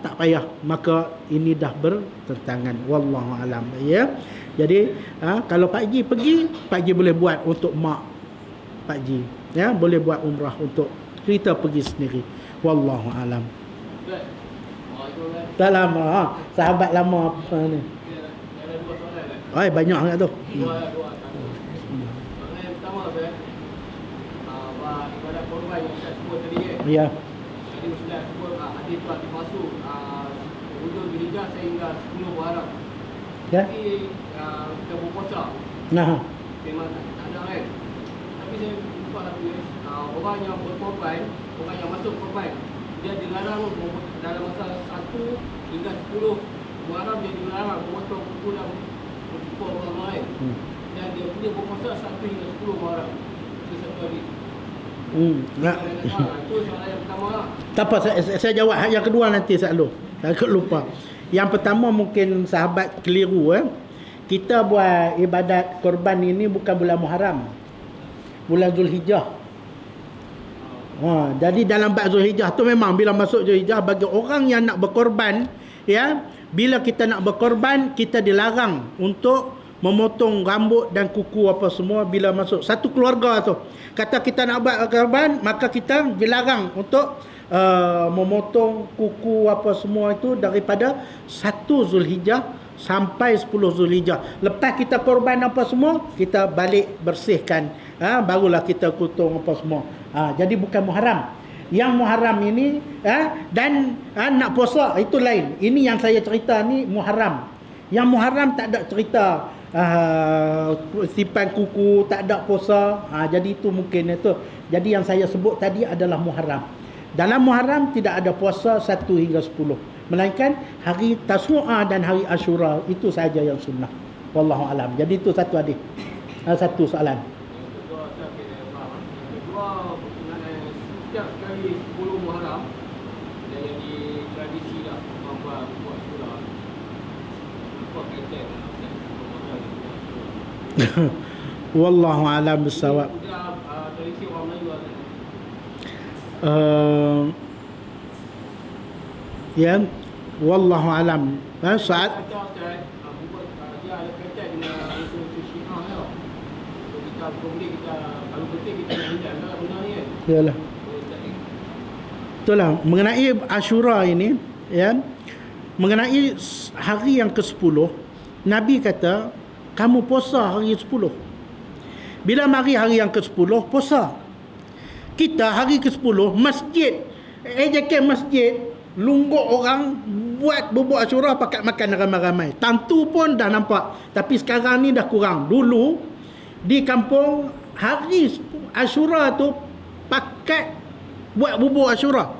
Tak payah. Maka ini dah bertentangan. Wallahu alam. Ya. Jadi, kalau Pak Ji pergi, Pak Ji boleh buat untuk mak Pak Ji. Ya, boleh buat umrah untuk kita pergi sendiri. Wallahu alam. Dah lama, sahabat lama apa ni. Banyak sangat tu. Ustaz, ibadat korban yang Ustaz sebut tadi kan. Ya. Jadi Ustaz sebut hadis telah dimasuk hujung Zulhijjah sehingga 10 Muharram. Ya. Tapi kita berpuasa Nah. memang tak ada kan. Tapi saya lupa lah tulis, orang yang berkorban, orang yang masuk korban, dia dilarang dalam masa 1 hingga 10 Muharram, dia dilarang memotong kuku dan mencukur orang lain. Dan dia punya berpuasa 1 hingga 10 Muharram. Itu satu hari. Nah. Itu soalan yang pertama lah. Tak apa, saya jawab yang kedua nanti selalu. Takut lupa. Yang pertama mungkin sahabat keliru Kita buat ibadat korban ini bukan bulan Muharram. Bulan Zulhijjah. Jadi dalam bab Zulhijjah tu memang bila masuk Zulhijjah bagi orang yang nak berkorban, bila kita nak berkorban kita dilarang untuk memotong rambut dan kuku apa semua bila masuk satu keluarga tu. Kata kita nak buat korban, maka kita dilarang untuk memotong kuku apa semua itu daripada 1 Zulhijjah sampai 10 Zulhijjah. Lepas kita korban apa semua, kita balik bersihkan. Barulah kita kutung apa semua. Jadi bukan Muharram. Yang Muharram ini dan nak puasa itu lain. Ini yang saya cerita ni Muharram. Yang Muharram tak ada cerita simpan kuku, tak ada puasa. Jadi itu mungkin itu. Jadi yang saya sebut tadi adalah Muharram. Dalam Muharram tidak ada puasa 1 hingga 10. Melainkan hari Tasu'a dan hari Ashura itu saja yang sunnah. Wallahu alam. Jadi itu satu hadis. Satu soalan. Kedua, setiap kali 10 Muharram dia jadi tradisi dah buat surah. Apa kaitan Wallahu alam bisawab. Tradisi orang Melayu ada. Ya, wallahu alam. Saat Dia ada kaitan dengan usul Syiah tau. Kita kemudian kalau betul kita nak hindar benda ni kan. yalah. Itulah mengenai Ashura ini, mengenai hari yang ke-10, Nabi kata kamu puasa hari 10. Bila mari hari yang ke-10 puasa. Kita hari ke-10 masjid, masjid lungguk orang buat bubur Ashura pakat makan ramai-ramai. Tentu pun dah nampak. Tapi sekarang ni dah kurang. Dulu di kampung hari Ashura tu pakat buat bubur Ashura.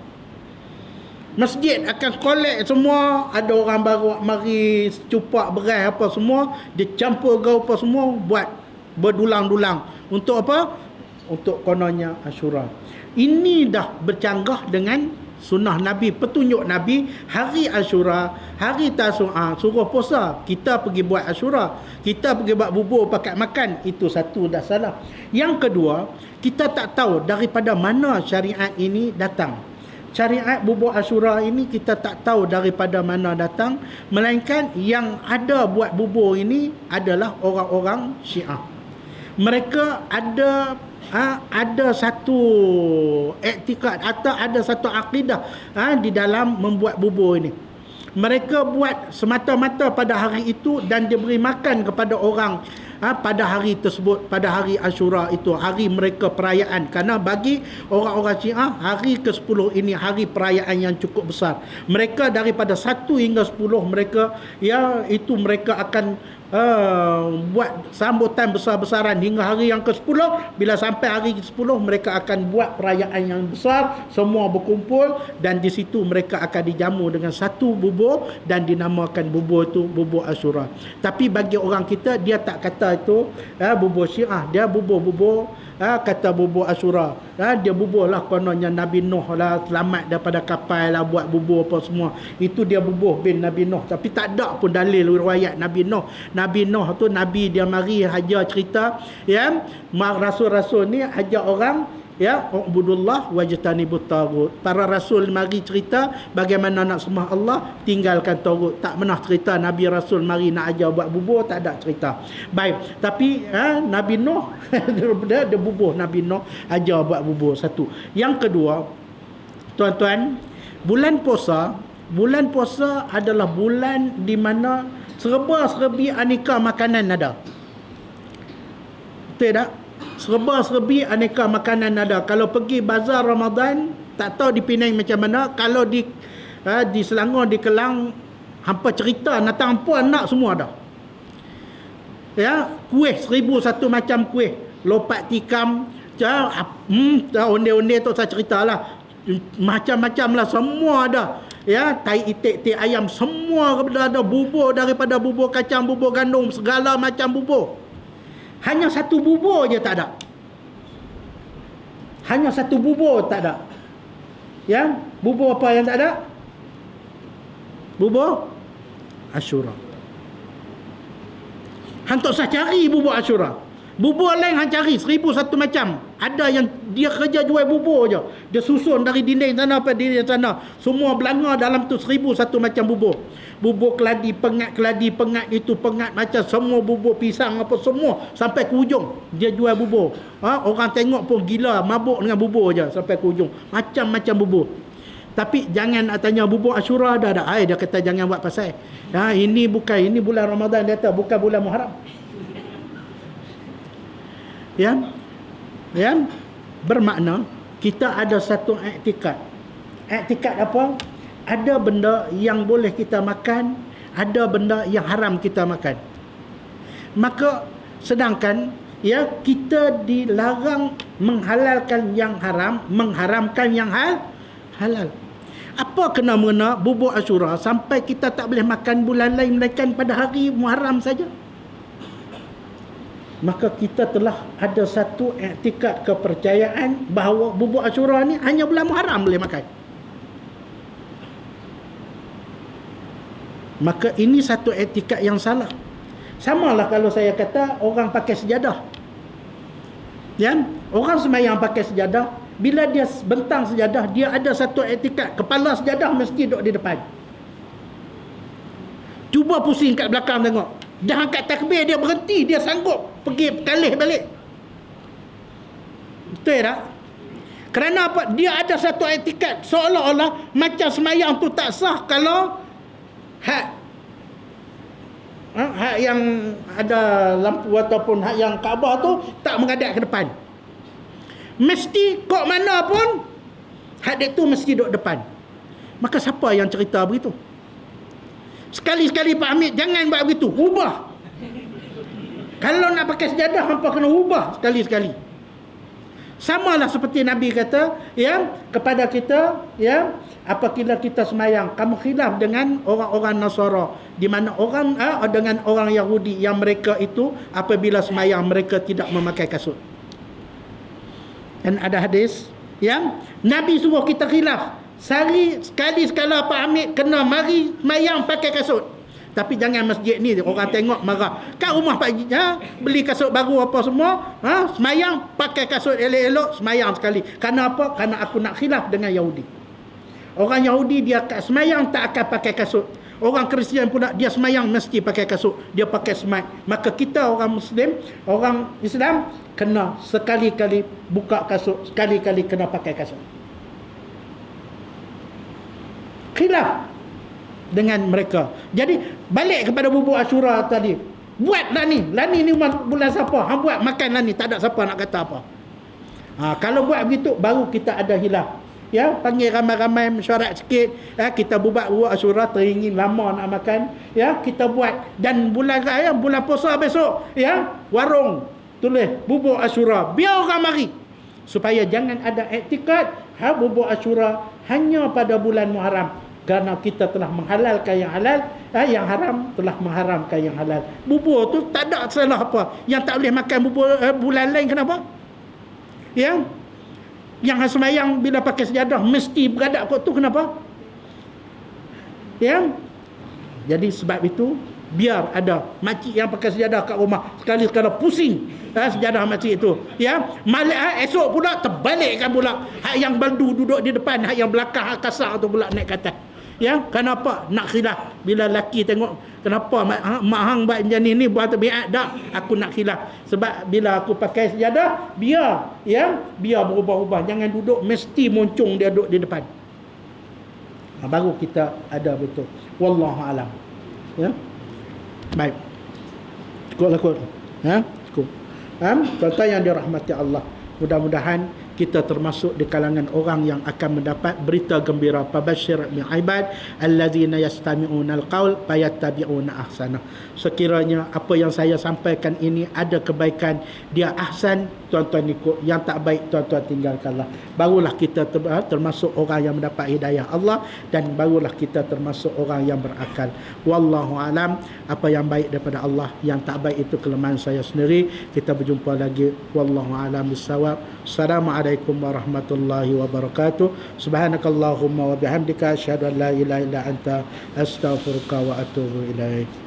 Masjid akan kolek semua. Ada orang baru mari cupak beras apa semua, dia campur gau apa semua, buat berdulang-dulang. Untuk apa? Untuk kononnya Ashura. Ini dah bercanggah dengan sunnah Nabi, petunjuk Nabi. Hari Ashura, hari Tasu'a suruh puasa, kita pergi buat Ashura, kita pergi buat bubur pakat makan. Itu satu dah salah. Yang kedua, kita tak tahu daripada mana syariat ini datang. Syariat bubur Ashura ini kita tak tahu daripada mana datang, melainkan yang ada buat bubur ini adalah orang-orang Syiah. Mereka ada satu iktikad atau ada satu akidah di dalam membuat bubur ini. Mereka buat semata-mata pada hari itu dan diberi makan kepada orang pada hari tersebut, pada hari Ashura itu, hari mereka perayaan. Karena bagi orang-orang Syiah, hari ke-10 ini hari perayaan yang cukup besar. Mereka daripada 1 hingga 10 mereka mereka akan buat sambutan besar-besaran hingga hari yang ke-10. Bila sampai hari ke-10 mereka akan buat perayaan yang besar, semua berkumpul dan di situ mereka akan dijamu dengan satu bubur dan dinamakan bubur itu bubur Ashura. Tapi bagi orang kita, dia tak kata itu bubur Syiah, dia bubur kata bubur Ashura. Dia bubur lah kononnya Nabi Nuh lah selamat daripada kapal lah, buat bubur apa semua. Itu dia bubur bin Nabi Nuh. Tapi tak ada pun dalil riwayat Nabi Nuh. Nabi Nuh tu Nabi dia mari hajar cerita, rasul-rasul ni hajar orang, ubudullah wajtanibut tagut. Para rasul mari cerita bagaimana nak sembah Allah, tinggalkan tagut. Tak pernah cerita Nabi Rasul mari nak ajar buat bubur, tak ada cerita. Baik, tapi Nabi Nuh dia bubur Nabi Nuh ajar buat bubur. Satu. Yang kedua, tuan-tuan, bulan puasa adalah bulan di mana serba-serbi aneka makanan ada. Betul tak? serba-serbi aneka makanan ada. Kalau pergi bazar Ramadan, tak tahu di Penang macam mana. Kalau di Selangor, di Kelang, hampa cerita natang apa nak semua ada. Ya, kuih 1001 macam kuih, lopat tikam, onde-onde tu saya ceritalah. Macam-macam lah, semua ada. Ya, tai itik, tai ayam, semua ada. Bubur, daripada bubur kacang, bubur gandum, segala macam bubur. Hanya satu bubur je tak ada. Hanya satu bubur tak ada. Ya, bubur apa yang tak ada? Bubur Ashura. Hang tak usah cari bubur Ashura. Bubur lain hang cari 1001 macam. Ada yang dia kerja jual bubur je. Dia susun dari dinding sana sampai dinding sana. Semua belanga dalam tu 1001 macam bubur. Bubur keladi, pengat itu, pengat macam semua bubur pisang apa semua sampai ke ujung. Dia jual bubur. Orang tengok pun gila, mabuk dengan bubur je sampai ke ujung. Macam-macam bubur. Tapi jangan nak tanya bubur Ashura ada tak? Dia kata jangan buat pasal. Ini bukan, ini bulan Ramadan, dia kata bukan bulan Muharram. Ya, bermakna kita ada satu iktikad. Iktikad apa? Ada benda yang boleh kita makan, ada benda yang haram kita makan. Maka sedangkan ya kita dilarang menghalalkan yang haram, mengharamkan yang halal. Apa kena mengena bubur Ashura sampai kita tak boleh makan bulan lain melainkan pada hari Muharram saja? Maka kita telah ada satu iktikad kepercayaan bahawa bubur Ashura ni hanya bulan Muharram boleh makan. Maka ini satu iktikad yang salah. Samalah kalau saya kata orang pakai sejadah. Ya, orang sembahyang pakai sejadah, bila dia bentang sejadah, dia ada satu iktikad, kepala sejadah mesti duduk di depan. Cuba pusing kat belakang tengok. Dah angkat takbir, dia berhenti, dia sanggup pergi kalih balik. Betul tak? Kerana apa? Dia ada satu iktikad seolah-olah macam semayang tu tak sah kalau hak yang ada lampu ataupun hak yang Kaabah tu tak menghadap ke depan. Mesti kok mana pun hak dia tu mesti duduk depan. Maka siapa yang cerita begitu? Sekali-sekali Pak Hamid jangan buat begitu, ubah. Kalau nak pakai sejadah hampa kena ubah sekali-sekali. Samalah seperti Nabi kata ya kepada kita ya, apabila kita semayang kamu khilaf dengan orang-orang Nasara, di mana orang dengan orang Yahudi yang mereka itu apabila semayang mereka tidak memakai kasut. Dan ada hadis yang Nabi suruh kita khilaf. Sekali sekala Pak Hamid kena mari semayang pakai kasut. Tapi jangan masjid ni orang tengok marah. Kat rumah Pak Haji beli kasut baru apa semua, semayang pakai kasut elok-elok, semayang sekali. Kerana apa? Kerana aku nak khilaf dengan Yahudi. Orang Yahudi dia semayang tak akan pakai kasut. Orang Kristian pula dia semayang mesti pakai kasut. Dia pakai smart. Maka kita orang Muslim, orang Islam kena sekali-kali buka kasut, sekali-kali kena pakai kasut. Khilaf dengan mereka. Jadi balik kepada bubur Ashura tadi. Buatlah ni. Lani ni bulan siapa? Hang buat makanlah ni. Tak ada siapa nak kata apa. Kalau buat begitu baru kita ada hilaf. Ya, panggil ramai-ramai mesyuarat sikit. Kita buat bubur Ashura, teringin lama nak makan. Ya, kita buat. Dan bulan raya, bulan puasa besok, ya, warung tulis bubur Ashura. Biar orang mari. Supaya jangan ada iktikad bubur Ashura hanya pada bulan Muharram. Kerana kita telah menghalalkan yang halal, yang haram telah mengharamkan yang halal. Bubur tu tak ada salah apa. Yang tak boleh makan bubur bulan lain kenapa? Ya? Yang semayang bila pakai sejadah mesti beradab kot tu kenapa? Ya? Jadi sebab itu biar ada makcik yang pakai sejadah kat rumah sekali-sekala pusing sejadah makcik itu. Ya? Esok pula terbalikkan pula. Hak yang baldu duduk di depan, hak yang belakang hak kasar tu pula naik ke atas. Ya, kenapa nak khilaf? Bila laki tengok kenapa mak hang buat macam ni buat tabiat dak, aku nak khilaf. Sebab bila aku pakai sejadah, biar berubah-ubah. Jangan duduk mesti moncong dia duduk di depan. Baru kita ada betul. Wallahu alam. Ya. Baik. Cukup. Ya, cukup. Tuan-tuan yang dirahmati Allah, mudah-mudahan kita termasuk di kalangan orang yang akan mendapat berita gembira. Fabashshir min ibad allazina yastami'una alqaul fayattabi'una ahsana. Sekiranya apa yang saya sampaikan ini ada kebaikan, dia ahsan, tuan-tuan ikut. Yang tak baik, tuan-tuan tinggalkanlah. Barulah kita termasuk orang yang mendapat hidayah Allah, dan barulah kita termasuk orang yang berakal. Wallahu alam. Apa yang baik daripada Allah, yang tak baik itu kelemahan saya sendiri. Kita berjumpa lagi. Wallahu alam bissawab. Assalamualaikum warahmatullahi wabarakatuh. Subhanakallahumma wa bihamdika asyhadu an la ilaha illa anta astaghfiruka wa atubu ilaik.